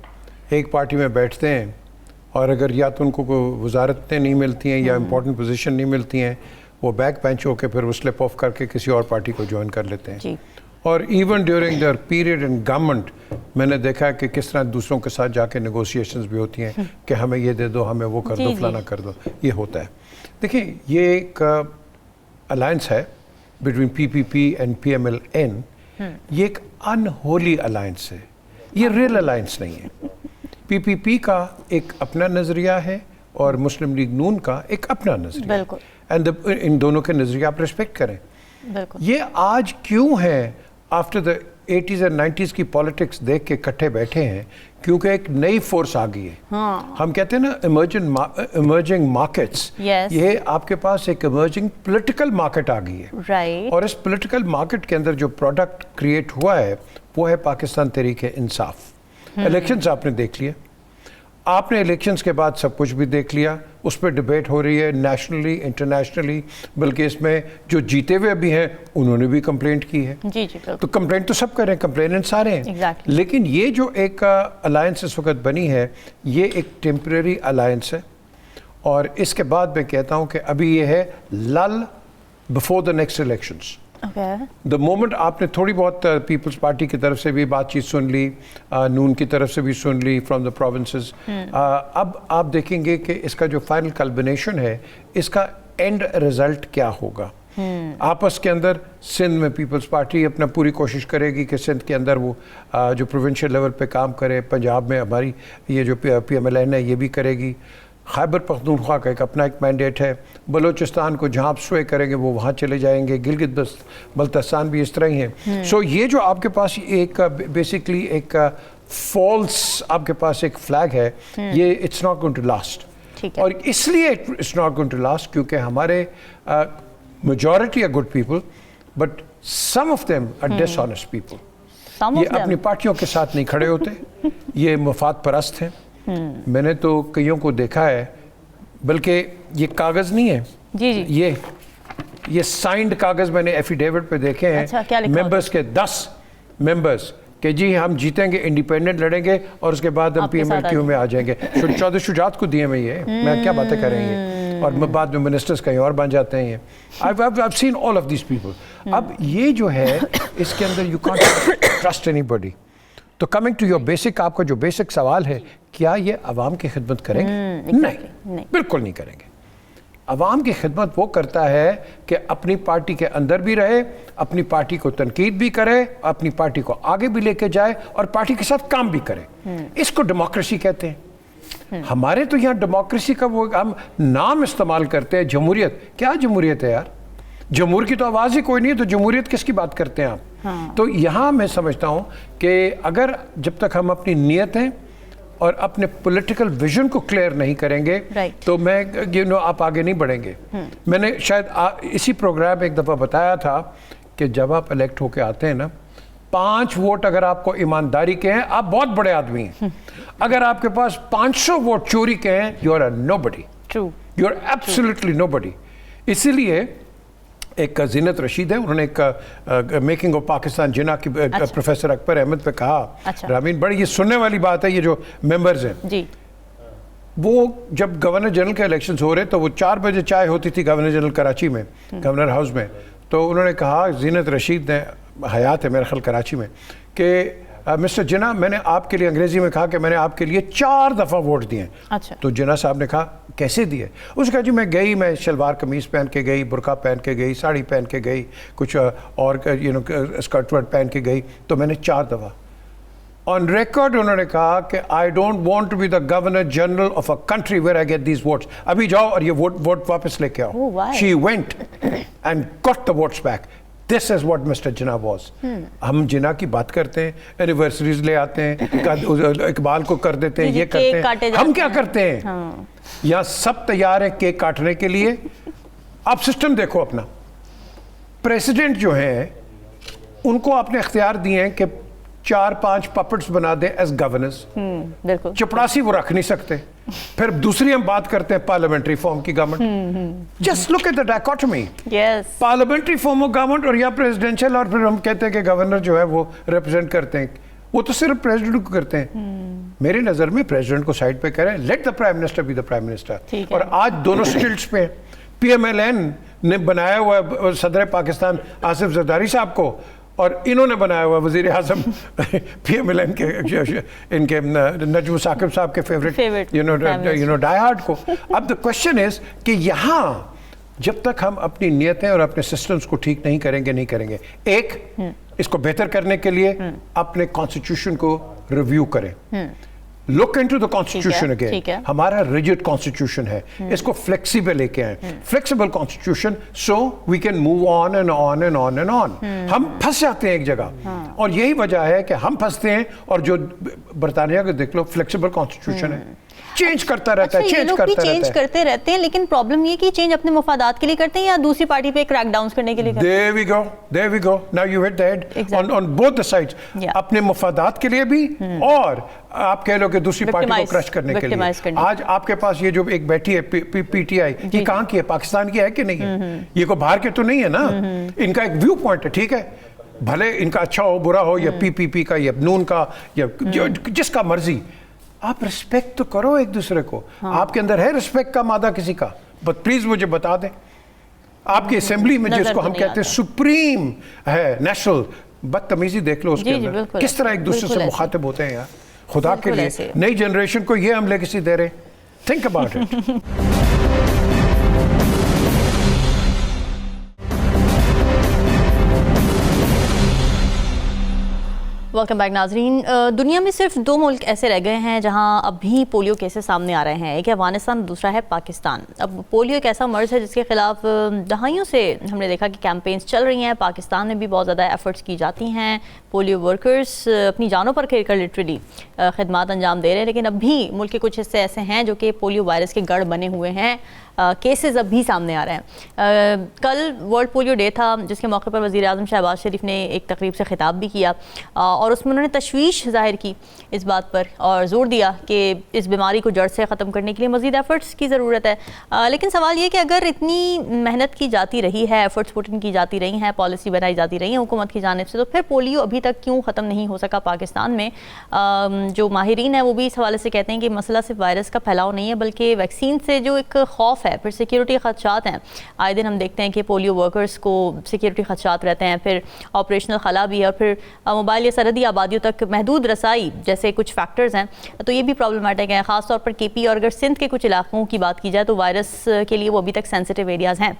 एक पार्टी में बैठते हैं और अगर या तो उनको वजारतें नहीं मिलती हैं या इम्पोर्टेंट पोजीशन नहीं मिलती हैं, वो बैक बेंच होकर फिर वो स्लिप ऑफ करके किसी और पार्टी को ज्वाइन कर लेते हैं जी। और even during their period in government मैंने देखा है कि किस तरह दूसरों के साथ जाके नेगोशिएशंस भी होती हैं कि हमें ये दे दो, हमें वो कर दो, फलाना कर दो, ये होता है। देखिए, ये एक अलायंस है बिटवीन पीपीपी एंड PMLN, ये एक अनहोली अलायंस है, ये रियल अलायंस नहीं है। पीपीपी का एक अपना नज़रिया है और मुस्लिम लीग नून का एक अपना नज़रिया, बिल्कुल। एंड इन दोनों के नज़रिया आप रिस्पेक्ट करें। बिल्कुल। ये आज क्यों है आफ्टर द 80s और 90s की पॉलिटिक्स देख के इकट्ठे बैठे हैं? क्योंकि एक नई फोर्स आ गई है। हाँ। हम कहते हैं ना इमर्जिंग मार्केट्स, Yes. ये आपके पास एक इमर्जिंग पॉलिटिकल मार्केट आ गई है। राइट। और इस पॉलिटिकल मार्केट के अंदर जो प्रोडक्ट क्रिएट हुआ है वो है पाकिस्तान तहरीक इंसाफ। इलेक्शंस आपने देख लिए, आपने इलेक्शंस के बाद सब कुछ भी देख लिया, उस पर डिबेट हो रही है नेशनली, इंटरनेशनली, बल्कि इसमें जो जीते हुए भी हैं उन्होंने भी कंप्लेंट की है। जी जी बिल्कुल। तो कंप्लेंट तो सब करें, कंप्लेनेंट सारे हैं। Exactly. लेकिन ये जो एक अलायंस इस वक्त बनी है, ये एक टेम्परेरी अलायंस है और इसके बाद मैं कहता हूँ कि अभी ये है लल before the next elections. Okay. The moment आपने थोड़ी बहुत पीपल्स पार्टी की तरफ से भी बातचीत सुन ली, नून की तरफ से भी सुन ली फ्रॉम द प्रोविंसेस, अब आप देखेंगे कि इसका जो फाइनल कल्बिनेशन है, इसका एंड रिजल्ट क्या होगा। आपस के अंदर सिंध में पीपल्स पार्टी अपना पूरी कोशिश करेगी कि सिंध के अंदर वो जो प्रोविंशियल लेवल पे काम करे, पंजाब में हमारी ये जो PMLN है ये भी करेगी, खैबर पख्तूनख्वा का एक अपना एक मैंडेट है, बलूचिस्तान को जहाँ आप स्वे करेंगे वो वहाँ चले जाएंगे, गिलगित बल्तिस्तान भी इस तरह ही है। सो ये जो आपके पास एक बेसिकली एक फॉल्स आपके पास एक फ्लैग है, ये it's not going to last. ठीक है। और इसलिए it's not going to last क्योंकि हमारे majority are good people but some of them are dishonest people. Some ये of them. अपनी पार्टियों के साथ नहीं खड़े होते, ये मफाद परस्त हैं। मैंने तो कईयों को देखा है, बल्कि ये कागज़ नहीं है, जी जी। ये साइंड कागज़ मैंने एफिडेविट पे देखे हैं। अच्छा, क्या लिखा मेंबर्स के 10 मेंबर्स कि जी हम जीतेंगे, इंडिपेंडेंट लड़ेंगे और उसके बाद हम आपके साथ PMLQ में आ जाएंगे। चौधरी शुजात को दिए मैं ये, मैं क्या बातें कर रही हैं, और बाद में मिनिस्टर्स कहीं और बन जाते हैं। ये I've seen all of these people. अब ये जो है इसके अंदर यू कांट ट्रस्ट एनीबॉडी। तो कमिंग टू योर बेसिक, आपका जो बेसिक सवाल है, क्या ये अवाम की खिदमत करेंगे? नहीं, बिल्कुल नहीं करेंगे। अवाम की खिदमत वो करता है कि अपनी पार्टी के अंदर भी रहे, अपनी पार्टी को तनकीद भी करे, अपनी पार्टी को आगे भी लेके जाए और पार्टी के साथ काम भी करे। इसको डेमोक्रेसी कहते हैं। हमारे तो यहाँ डेमोक्रेसी का वो हम नाम इस्तेमाल करते हैं, जमहूरियत। क्या जमहूरियत है यार? जमहूर की तो आवाज़ ही कोई नहीं है, तो जमहूरियत किसकी बात करते हैं आप? हाँ। तो यहाँ मैं समझता हूँ कि अगर जब तक हम अपनी नीयतें और अपने पॉलिटिकल विजन को क्लियर नहीं करेंगे, तो मैं आप आगे नहीं बढ़ेंगे। मैंने शायद इसी प्रोग्राम में एक दफ़ा बताया था कि जब आप इलेक्ट होके आते हैं ना, 5 वोट अगर आपको ईमानदारी के हैं, आप बहुत बड़े आदमी हैं। अगर आपके पास 500 वोट चोरी के हैं, you are a nobody. True, you are absolutely nobody. इसीलिए एक जीनत रशीद है, उन्होंने एक मेकिंग ऑफ पाकिस्तान जिना की प्रोफेसर अकबर अहमद पे कहा, रामीन बड़ी ये सुनने वाली बात है, ये जो मेंबर्स हैं जी, वो जब गवर्नर जनरल के इलेक्शंस हो रहे तो वो 4 बजे चाय होती थी गवर्नर जनरल कराची में, गवर्नर हाउस में। तो उन्होंने कहा, जीनत रशीद ने, हयात है मेरे ख्याल कराची में, कि मिस्टर जिना, मैंने आपके लिए, अंग्रेजी में कहा कि मैंने आपके लिए 4 दफ़ा वोट दिए। अच्छा। तो जिना साहब ने कहा कैसे दिए? उसने कहा जी मैं गई, मैं शलवार कमीज़ पहन के गई, बुरका पहन के गई, साड़ी पहन के गई, कुछ और स्कर्ट वर्ट पहन के गई, तो मैंने 4 दफ़ा। ऑन रिकॉर्ड उन्होंने कहा कि I don't want to be the governor general of a country where I get these votes. अभी जाओ और ये वोट वापस लेके आओ। She went and got the votes back. This is what Mr. Jinnah was. ہم جنا کی بات کرتے ہیں, اینیورسریز لے آتے ہیں, اقبال کو کر دیتے ہیں, یہ کرتے ہیں. ہم کیا کرتے ہیں؟ یہاں سب تیار ہیں کیک کاٹنے کے لیے. آپ سسٹم دیکھو اپنا. پریسیڈنٹ جو ہیں ان کو آپ نے اختیار دیے ہیں کہ 4-5 پپٹس بنا دیں ایز گورنرز. چپڑاسی وہ رکھ نہیں سکتے. پھر دوسری ہم بات کرتے ہیں پارلیمنٹری فارم کی government. Just look at the dichotomy. Parliamentary form of government اور یا پریزیڈینشیل, اور پھر ہم کہتے ہیں کہ گورنر جو ہے وہ ریپرزینٹ کرتے ہیں. وہ تو صرف پریزیڈنٹ کو کرتے ہیں. میرے نظر میں پریزیڈنٹ کو سائڈ پہ کریں, let the prime minister be the prime minister. اور آج دونوں سٹلٹس پہ پی ایم ایل این نے بنایا ہوا ہے صدر پاکستان آصف زرداری صاحب کو, اور انہوں نے بنایا ہوا وزیر اعظم پی ایم ایل این کے ان کے نجم ثاقب صاحب کے فیوریٹ ڈائی ہارڈ کو. اب دا کوشچن از کہ یہاں جب تک ہم اپنی نیتیں اور اپنے سسٹمز کو ٹھیک نہیں کریں گے, ایک اس کو بہتر کرنے کے لیے اپنے کانسٹیٹیوشن کو ریویو کریں. Look into the constitution again. ہمارا ریجڈ کانسٹیٹیوشن ہے, اس کو فلیکسیبل لے کے آئیں. Flexible constitution so we can move on and on and on and on. ہم پھنس جاتے ہیں ایک جگہ, اور یہی وجہ ہے کہ ہم پھنستے ہیں. اور جو برطانیہ کو دیکھ لو, فلیکسیبل کانسٹیٹیوشن ہے, چینج کرتا رہتا ہے, چینج کرتے رہتے ہیں. لیکن پرابلم یہ کہ چینج اپنے مفادات کے لیے کرتے ہیں یا دوسری پارٹی پہ کریک ڈاؤنز کرنے کے لیے کرتے ہیں. There we go. Now you hit the head on both the sides. اپنے مفادات کے لیے بھی, اور آپ کہہ لو کہ دوسری پارٹی کو کرش کرنے کے لیے. آج آپ کے پاس یہ جو ایک بیٹھی ہے پی ٹی آئی, یہ کہاں کی ہے؟ پاکستان کی ہے کہ نہیں ہے؟ یہ کوئی باہر کے تو نہیں ہے نا. ان کا ایک ویو پوائنٹ ہے, ٹھیک ہے, بھلے ان کا اچھا ہو برا ہو, یا پی کا یا نون کا یا جس کا مرضی. آپ رسپیکٹ تو کرو ایک دوسرے کو. آپ کے اندر ہے رسپیکٹ کا مادہ کسی کا؟ بٹ پلیز مجھے بتا دیں, آپ کی اسمبلی میں جس کو ہم کہتے ہیں سپریم ہے نیشنل, بدتمیزی دیکھ لو اس کے اندر, کس طرح ایک دوسرے سے مخاطب ہوتے ہیں. یار خدا کے لیے نئی جنریشن کو یہ ہم لیگیسی دے رہے ہیں. Think about it. Welcome back ناظرین. دنیا میں صرف 2 ملک ایسے رہ گئے ہیں جہاں اب بھی پولیو کیسز سامنے آ رہے ہیں. ایک ہے افغانستان, دوسرا ہے پاکستان. اب پولیو ایک ایسا مرض ہے جس کے خلاف دہائیوں سے ہم نے دیکھا کہ کیمپینز چل رہی ہیں. پاکستان میں بھی بہت زیادہ ایفرٹس کی جاتی ہیں. پولیو ورکرز اپنی جانوں پر کھیل کر لٹرلی خدمات انجام دے رہے ہیں. لیکن اب بھی ملک کے کچھ حصے ایسے ہیں جو کہ پولیو وائرس کے گڑھ بنے ہوئے ہیں. کیسز اب بھی سامنے آ رہے ہیں. کل ورلڈ پولیو ڈے تھا, جس کے موقع پر وزیر اعظم شہباز شریف نے ایک تقریب سے خطاب بھی کیا, اور اس میں انہوں نے تشویش ظاہر کی اس بات پر, اور زور دیا کہ اس بیماری کو جڑ سے ختم کرنے کے لیے مزید ایفرٹس کی ضرورت ہے. لیکن سوال یہ کہ اگر اتنی محنت کی جاتی رہی ہے, ایفرٹس پٹ ان کی جاتی رہی ہیں, پالیسی بنائی جاتی رہی ہیں حکومت کی جانب سے, تو پھر پولیو ابھی تک کیوں ختم نہیں ہو سکا پاکستان میں؟ جو ماہرین ہیں وہ بھی اس حوالے سے کہتے ہیں کہ مسئلہ صرف وائرس کا پھیلاؤ نہیں ہے, بلکہ ویکسین سے جو ایک خوف ہے, پھر سیکیورٹی خدشات ہیں. آئے دن ہم دیکھتے ہیں کہ پولیو ورکرز کو سیکیورٹی خدشات رہتے ہیں, پھر آپریشنل خلا بھی ہے, اور پھر موبائل یا سرحدی آبادیوں تک محدود رسائی جیسے کچھ فیکٹرز ہیں, تو یہ بھی پرابلمٹک ہیں. خاص طور پر کے پی اور اگر سندھ کے کچھ علاقوں کی بات کی جائے تو وائرس کے لیے وہ ابھی تک سینسٹیو ایریاز ہیں.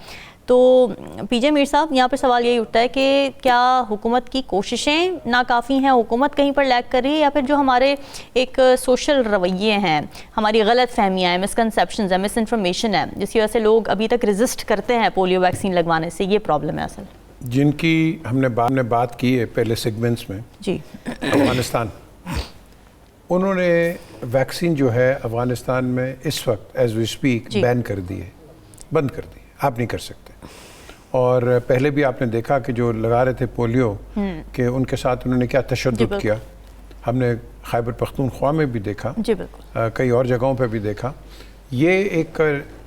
تو پی جے میر صاحب, یہاں پہ سوال یہی اٹھتا ہے کہ کیا حکومت کی کوششیں ناکافی ہیں, حکومت کہیں پر لیگ کر رہی ہے, یا پھر جو ہمارے ایک سوشل رویے ہیں, ہماری غلط فہمیاں ہیں, مسکنسیپشنز ہیں, مس انفارمیشن ہے, جس کی وجہ سے لوگ ابھی تک ریزسٹ کرتے ہیں پولیو ویکسین لگوانے سے, یہ پرابلم ہے اصل جن کی ہم نے بات کی ہے پہلے سیگمنٹس میں. جی, افغانستان, انہوں نے ویکسین جو ہے افغانستان میں اس وقت ایز وی اسپیک بین کر دی ہے, بند کر دی, آپ نہیں کر سکتے. اور پہلے بھی آپ نے دیکھا کہ جو لگا رہے تھے پولیو, کہ ان کے ساتھ انہوں نے کیا تشدد کیا. ہم نے خیبر پختونخوا میں بھی دیکھا, کئی اور جگہوں پہ بھی دیکھا. یہ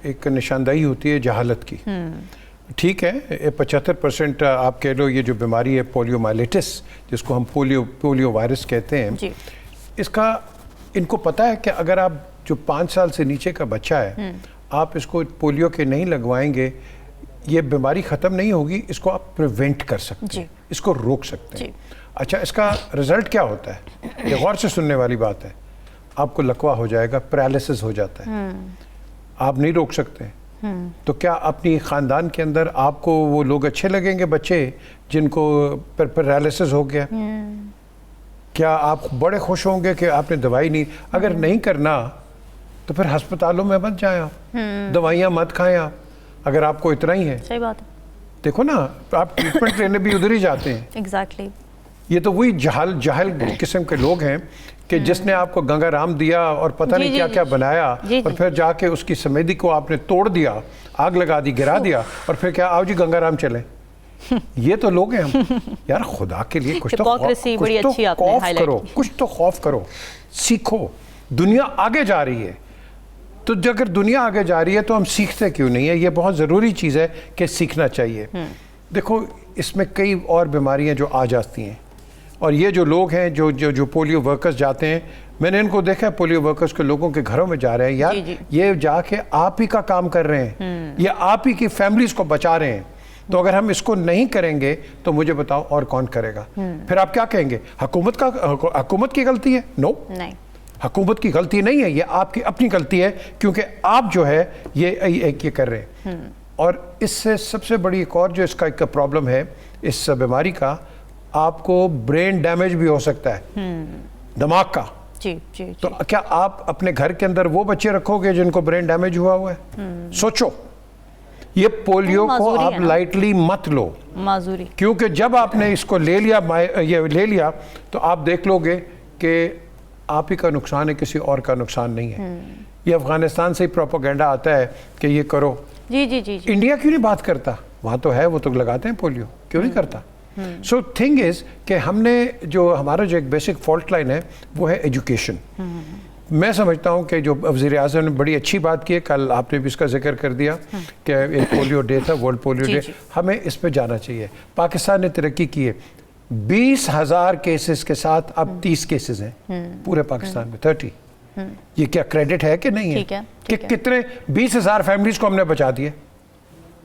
ایک نشاندہی ہوتی ہے جہالت کی. ٹھیک ہے, 75% آپ کہہ لو یہ جو بیماری ہے پولیو مائلیٹس, جس کو ہم پولیو وائرس کہتے ہیں, اس کا ان کو پتہ ہے کہ اگر آپ جو 5 سال سے نیچے کا بچہ ہے, آپ اس کو پولیو کے نہیں لگوائیں گے, یہ بیماری ختم نہیں ہوگی, اس کو آپ پریونٹ کر سکتے ہیں, اس کو روک سکتے ہیں. اچھا, اس کا رزلٹ کیا ہوتا ہے؟ یہ غور سے سننے والی بات ہے. آپ کو لکوا ہو جائے گا, پیرالسس ہو جاتا ہے, آپ نہیں روک سکتے. تو کیا اپنی خاندان کے اندر آپ کو وہ لوگ اچھے لگیں گے بچے جن کو پیرالسس ہو گیا؟ کیا آپ بڑے خوش ہوں گے کہ آپ نے دوائی نہیں؟ اگر نہیں کرنا تو پھر ہسپتالوں میں مت جائیں آپ, دوائیاں مت کھائیں آپ, اگر آپ کو اتنا ہی ہے. صحیح بات ہے. देखो ना, आप ट्रीटमेंट लेने भी उधर ही जाते हैं। एग्जैक्टली। ये तो वही जहल किस्म के लोग हैं कि जिसने आपको गंगा राम दिया और पता नहीं क्या क्या बनाया, और फिर जाके उसकी समाधि को आपने तोड़ दिया, आग लगा दी, गिरा दिया, और फिर क्या, आओ जी गंगा राम चले। ये तो लोग हैं हम। यार खुदा के लिए कुछ तो खौफ करो, कुछ तो खौफ करो, सीखो। दुनिया आगे जा रही है, तो अगर दुनिया आगे जा रही है तो हम सीखते क्यों नहीं है? ये बहुत ज़रूरी चीज़ है कि सीखना चाहिए। देखो इसमें कई और बीमारियां जो आ जाती हैं, और ये जो लोग हैं जो पोलियो वर्कर्स जाते हैं, मैंने इनको देखा है, पोलियो वर्कर्स के लोगों के घरों में जा रहे हैं। यार ये जाके आप ही का काम कर रहे हैं, ये आप ही की फैमिलीज को बचा रहे हैं। तो अगर हम इसको नहीं करेंगे तो मुझे बताओ और कौन करेगा? फिर आप क्या कहेंगे? हुकूमत की गलती है? नो, नहीं, हुकूमत की गलती नहीं है, ये आपकी अपनी गलती है, क्योंकि आप जो है ये कर रहे हैं। और इससे सबसे बड़ी एक और जो इसका एक प्रॉब्लम है इस बीमारी का, आपको ब्रेन डैमेज भी हो सकता है, दिमाग का। जी। तो क्या आप अपने घर के अंदर वो बच्चे रखोगे जिनको ब्रेन डैमेज हुआ है? सोचो, ये पोलियो को आप लाइटली मत लो, माजूरी। क्योंकि जब आपने इसको ले लिया तो आप देख लोगे कि आप ही का नुकसान है, किसी और का नुकसान नहीं है। ये अफगानिस्तान से ही प्रोपेगेंडा आता है कि ये करो। जी। इंडिया क्यों नहीं बात करता? वहाँ तो है, वो तो लगाते हैं पोलियो, क्यों नहीं करता? सो थिंग इज कि हमने जो हमारा जो एक बेसिक फॉल्ट लाइन है वो है एजुकेशन। मैं समझता हूँ कि जो वज़ीर आज़म ने बड़ी अच्छी बात की है, कल आपने भी इसका जिक्र कर दिया कि एक पोलियो डे था, वर्ल्ड पोलियो डे, हमें इस पे जाना चाहिए। पाकिस्तान ने तरक्की की है, 20,000 केसेस के साथ अब 30 केसेस हैं पूरे पाकिस्तान में, 30। ये क्या क्रेडिट है कि नहीं है? कि कितने 20,000 फैमिलीज को हमने बचा दिए।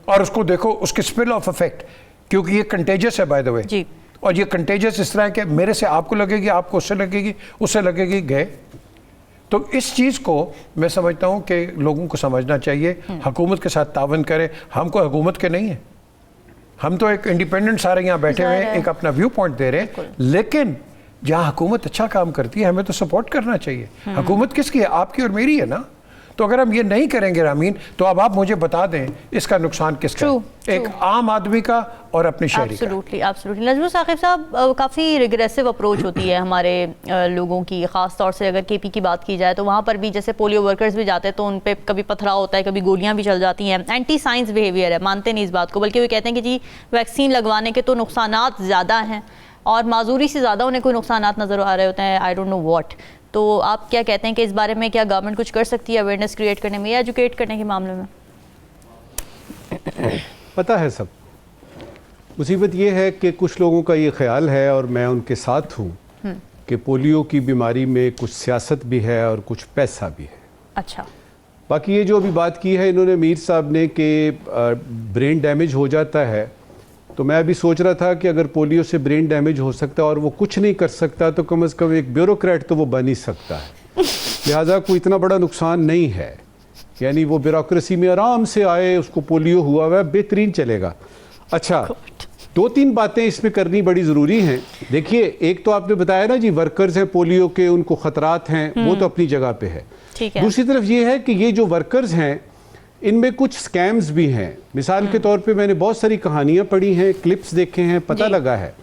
और उसको देखो, उसके स्पिल ऑफ इफेक्ट, क्योंकि ये कंटेजियस है बाय द वे, और ये कंटेजियस इस तरह है कि मेरे से आपको लगेगी, आपको उससे लगेगी, उससे लगेगी, गए। तो इस चीज़ को मैं समझता हूँ कि लोगों को समझना चाहिए, हुकूमत के साथ तावन करें। हम कोई हुकूमत के नहीं हैं, हम तो एक इंडिपेंडेंट सारे यहाँ बैठे हुए हैं, एक अपना व्यू पॉइंट दे रहे हैं। लेकिन जहाँ हुकूमत अच्छा काम करती है हमें तो सपोर्ट करना चाहिए। हुकूमत किसकी है? आपकी और मेरी है ना। तो अगर हम ये नहीं करेंगे रामीन, तो अब आप मुझे बता दें इसका नुकसान किसका है? एक आम आदमी का और अपने शहरी का। एब्सोल्युटली। नजमुल साकिब साहब, काफ़ी रिग्रेसिव अप्रोच होती है हमारे लोगों की, ख़ास तौर से अगर केपी की बात की जाए तो वहाँ पर भी जैसे पोलियो वर्कर्स भी जाते हैं तो उन पर कभी पथराव होता है, कभी गोलियाँ भी चल जाती हैं। एंटी साइंस बिहेवियर है, मानते नहीं इस बात को, बल्कि वो कहते हैं कि जी वैक्सीन लगवाने के तो नुकसानात ज़्यादा हैं और माजूरी से ज़्यादा उन्हें कोई नुकसानात नज़र आ रहे होते हैं, आई डोंट नो व्हाट। तो आप क्या कहते हैं कि इस बारे में क्या गवर्नमेंट कुछ कर सकती है अवेयरनेस क्रिएट करने में या एजुकेट करने के मामले में? पता है सब, मुसीबत ये है कि कुछ लोगों का ये ख्याल है, और मैं उनके साथ हूँ, कि पोलियो की बीमारी में कुछ सियासत भी है और कुछ पैसा भी है। अच्छा। बाकी ये जो अभी बात की है इन्होंने मीर साहब ने कि ब्रेन डैमेज हो जाता है, तो मैं अभी सोच रहा था कि अगर पोलियो से ब्रेन डैमेज हो सकता है और वो कुछ नहीं कर सकता, तो कम से कम एक ब्यूरोक्रेट तो वो बन ही सकता है। लिहाजा कोई इतना बड़ा नुकसान नहीं है, यानी वो ब्यूरोक्रेसी में आराम से आए, उसको पोलियो हुआ हुआ बेहतरीन चलेगा। अच्छा, 2-3 बातें इसमें करनी बड़ी ज़रूरी हैं। देखिए, एक तो आपने बताया ना जी, वर्कर्स हैं पोलियो के, उनको ख़तरात हैं, वो तो अपनी जगह पे है। दूसरी तरफ ये है कि ये जो वर्कर्स हैं इनमें कुछ स्कैम्स भी हैं। मिसाल के तौर पे मैंने बहुत सारी कहानियाँ पढ़ी हैं, क्लिप्स देखे हैं, पता लगा है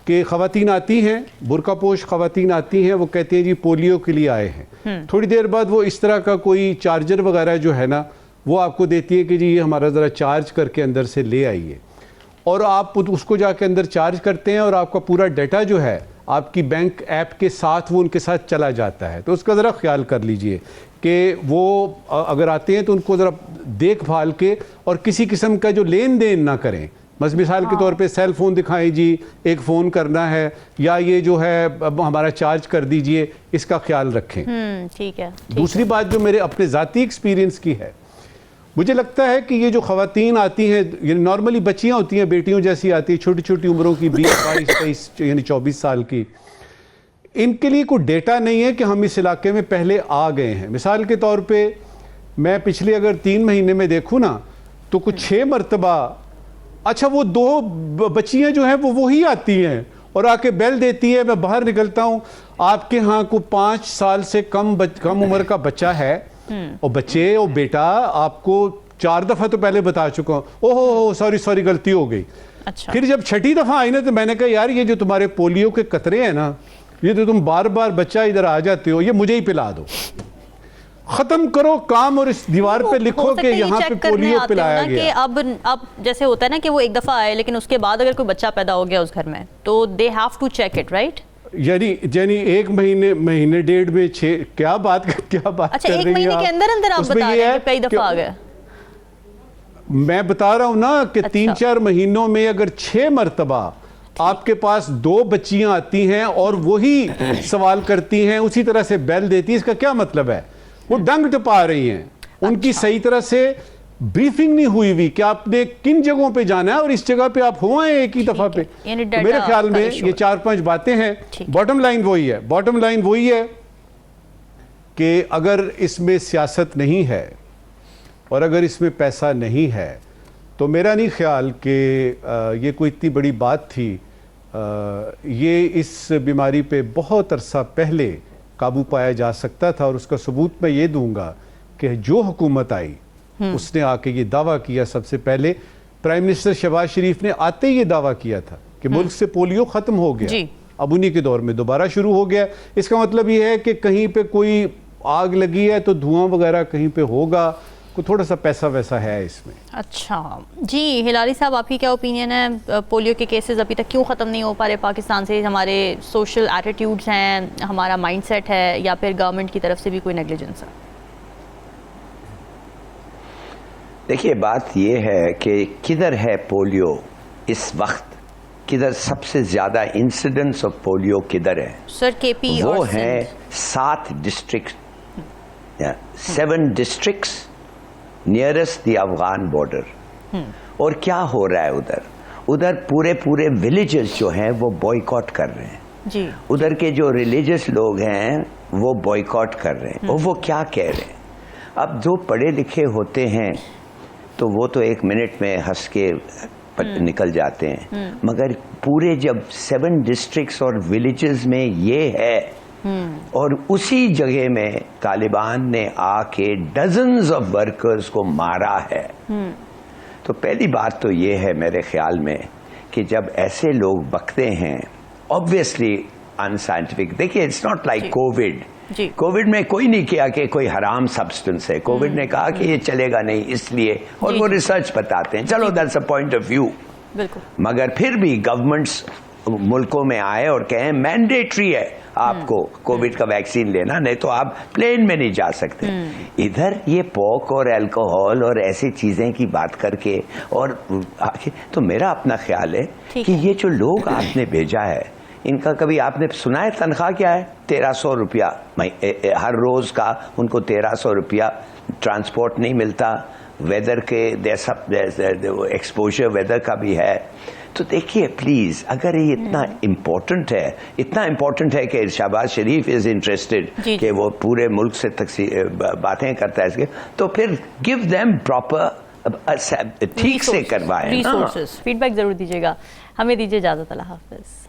कि ख़वातीन आती हैं, बुर्कापोश ख़वातीन आती हैं, वो कहती हैं जी पोलियो के लिए आए हैं। थोड़ी देर बाद वो इस तरह का कोई चार्जर वगैरह जो है ना, वो आपको देती है कि जी ये हमारा ज़रा चार्ज करके अंदर से ले आइए, और आप उसको जाके अंदर चार्ज करते हैं और आपका पूरा डाटा जो है आपकी बैंक ऐप के साथ वो उनके साथ चला जाता है। तो उसका ज़रा ख्याल कर लीजिए कि वो अगर आते हैं तो उनको ज़रा देखभाल के और किसी किस्म का जो लेन देन ना करें। बस मिसाल के तौर पे सेल फ़ोन दिखाएं जी, एक फ़ोन करना है, या ये जो है हमारा चार्ज कर दीजिए, इसका ख्याल रखें। ठीक है। दूसरी बात जो मेरे अपने ज़ाती एक्सपीरियंस की है, मुझे लगता है कि ये जो ख़वातीन आती हैं, ये नॉर्मली बच्चियाँ होती हैं, बेटियों जैसी आती हैं, छोटी छोटी उम्रों की, 20, 22, 23 यानी 24 साल की, इनके लिए कोई डेटा नहीं है कि हम इस इलाके में पहले आ गए हैं। मिसाल के तौर पे मैं पिछले अगर 3 महीने में देखूँ ना, तो कुछ 6 मरतबा, अच्छा वो 2 बच्चियाँ जो हैं वो ही आती हैं और आके बेल देती है, मैं बाहर निकलता हूँ, आपके यहाँ को 5 साल से कम उम्र का बच्चा है, और बच्चे और बेटा आपको 4 दफ़ा तो पहले बता चुका हूँ, ओहो सॉरी गलती हो गई। अच्छा। फिर जब 6ठी दफ़ा आई ना तो मैंने कहा यार ये जो तुम्हारे पोलियो के कतरे हैं ना, ये तो तुम बार बार बच्चा इधर आ जाते हो, ये मुझे ही पिला दो, खत्म करो काम और इस दीवार पे लिखो कि यहाँ पे पोलियो पिलाया गया। कि अब जैसे होता है ना कि वो एक दफ़ा आए लेकिन उसके बाद अगर कोई बच्चा पैदा हो गया उस घर में तो they have to check it, right? यानी 1 महीने 1.5 में 6 क्या बात अच्छा, कर 1 रही महीने हैं के अंदर आप उसमें बता ये रहे हैं है कि कई दफ़ा आ गया। मैं बता रहा हूं ना कि अच्छा। 3-4 महीनों में अगर 6 मरतबा आपके पास 2 बच्चियां आती हैं और वही सवाल करती हैं, उसी तरह से बैल देती है, इसका क्या मतलब है? वो डंग टपा रही हैं, उनकी सही तरह से ब्रीफिंग नहीं हुई कि आपने किन जगहों पे जाना है और इस जगह पे आप हो आए एक ही दफा पे। यानी तो मेरे ख्याल में ये 4-5 बातें हैं। बॉटम लाइन वही है कि अगर इसमें सियासत नहीं है और अगर इसमें पैसा नहीं है तो मेरा नहीं ख्याल कि ये कोई इतनी बड़ी बात थी। ये इस बीमारी पे बहुत अरसा पहले काबू पाया जा सकता था और उसका सबूत मैं ये दूंगा कि जो हुकूमत आई उसने आके ये दावा किया, सबसे पहले प्राइम मिनिस्टर शहबाज शरीफ ने आते ही ये दावा किया था कि मुल्क से पोलियो ख़त्म हो गया, अब उन्हीं के दौर में दोबारा शुरू हो गया। इसका मतलब ये है कि कहीं पे कोई आग लगी है तो धुआं वगैरह कहीं पे होगा, को थोड़ा सा पैसा वैसा है इसमें। अच्छा जी, हिलारी साहब आपकी क्या ओपिनियन है? पोलियो के केसेस अभी तक क्यों ख़त्म नहीं हो पा रहे पाकिस्तान से? हमारे सोशल एटीट्यूड्स हैं, हमारा माइंडसेट है, या फिर गवर्नमेंट की तरफ से भी कोई नेग्लिजेंस है? देखिए बात ये है कि किधर है पोलियो इस वक्त, किधर सबसे ज्यादा इंसिडेंट्स ऑफ पोलियो किधर है? सर केपी वो और है Sindh. 7 district, 7 districts nearest the Afghan border. और क्या हो रहा है उधर पूरे विलेजेस जो हैं वो बॉयकॉट कर रहे हैं जी। उधर के जो रिलीजियस लोग हैं वो बॉयकॉट कर रहे हैं। और वो क्या कह रहे हैं? अब जो पढ़े लिखे होते हैं तो वो तो 1 मिनट में हंस के निकल जाते हैं, मगर पूरे जब 7 डिस्ट्रिक्ट्स और विलेजेस में ये है और उसी जगह में तालिबान ने आके डजन्स ऑफ वर्कर्स को मारा है, तो पहली बात तो ये है मेरे ख्याल में कि जब ऐसे लोग बकते हैं ऑब्वियसली अनसाइंटिफिक। देखिए इट्स नॉट लाइक कोविड में कोई नहीं किया कि कोई हराम सब्सटेंस है। कोविड ने कहा कि ये चलेगा नहीं इसलिए, और वो रिसर्च बताते हैं, चलो that's a point of view. मगर फिर भी गवर्नमेंट्स मुल्कों में आए और कहें मैंडेटरी है आपको कोविड का वैक्सीन लेना, नहीं तो आप प्लेन में नहीं जा सकते। इधर ये पोक और अल्कोहल और ऐसी चीजें की बात करके और आगे, तो मेरा अपना ख्याल है कि ये जो लोग आपने भेजा है इनका कभी आपने सुना है तनख्वाह क्या है? 1300 रुपया हर रोज का, उनको 1300 रुपया, ट्रांसपोर्ट नहीं मिलता, वेदर के एक्सपोजर वेदर का भी है। तो देखिए प्लीज, अगर ये इतना इम्पोर्टेंट है कि शहबाज शरीफ इज इंटरेस्टेड कि वो पूरे मुल्क से बातें करता है इसके, तो फिर गिव देम प्रॉपर ठीक से करवाएं। फीडबैक जरूर दीजिएगा। हमें दीजिए इजाजत। अल्लाह हाफिज।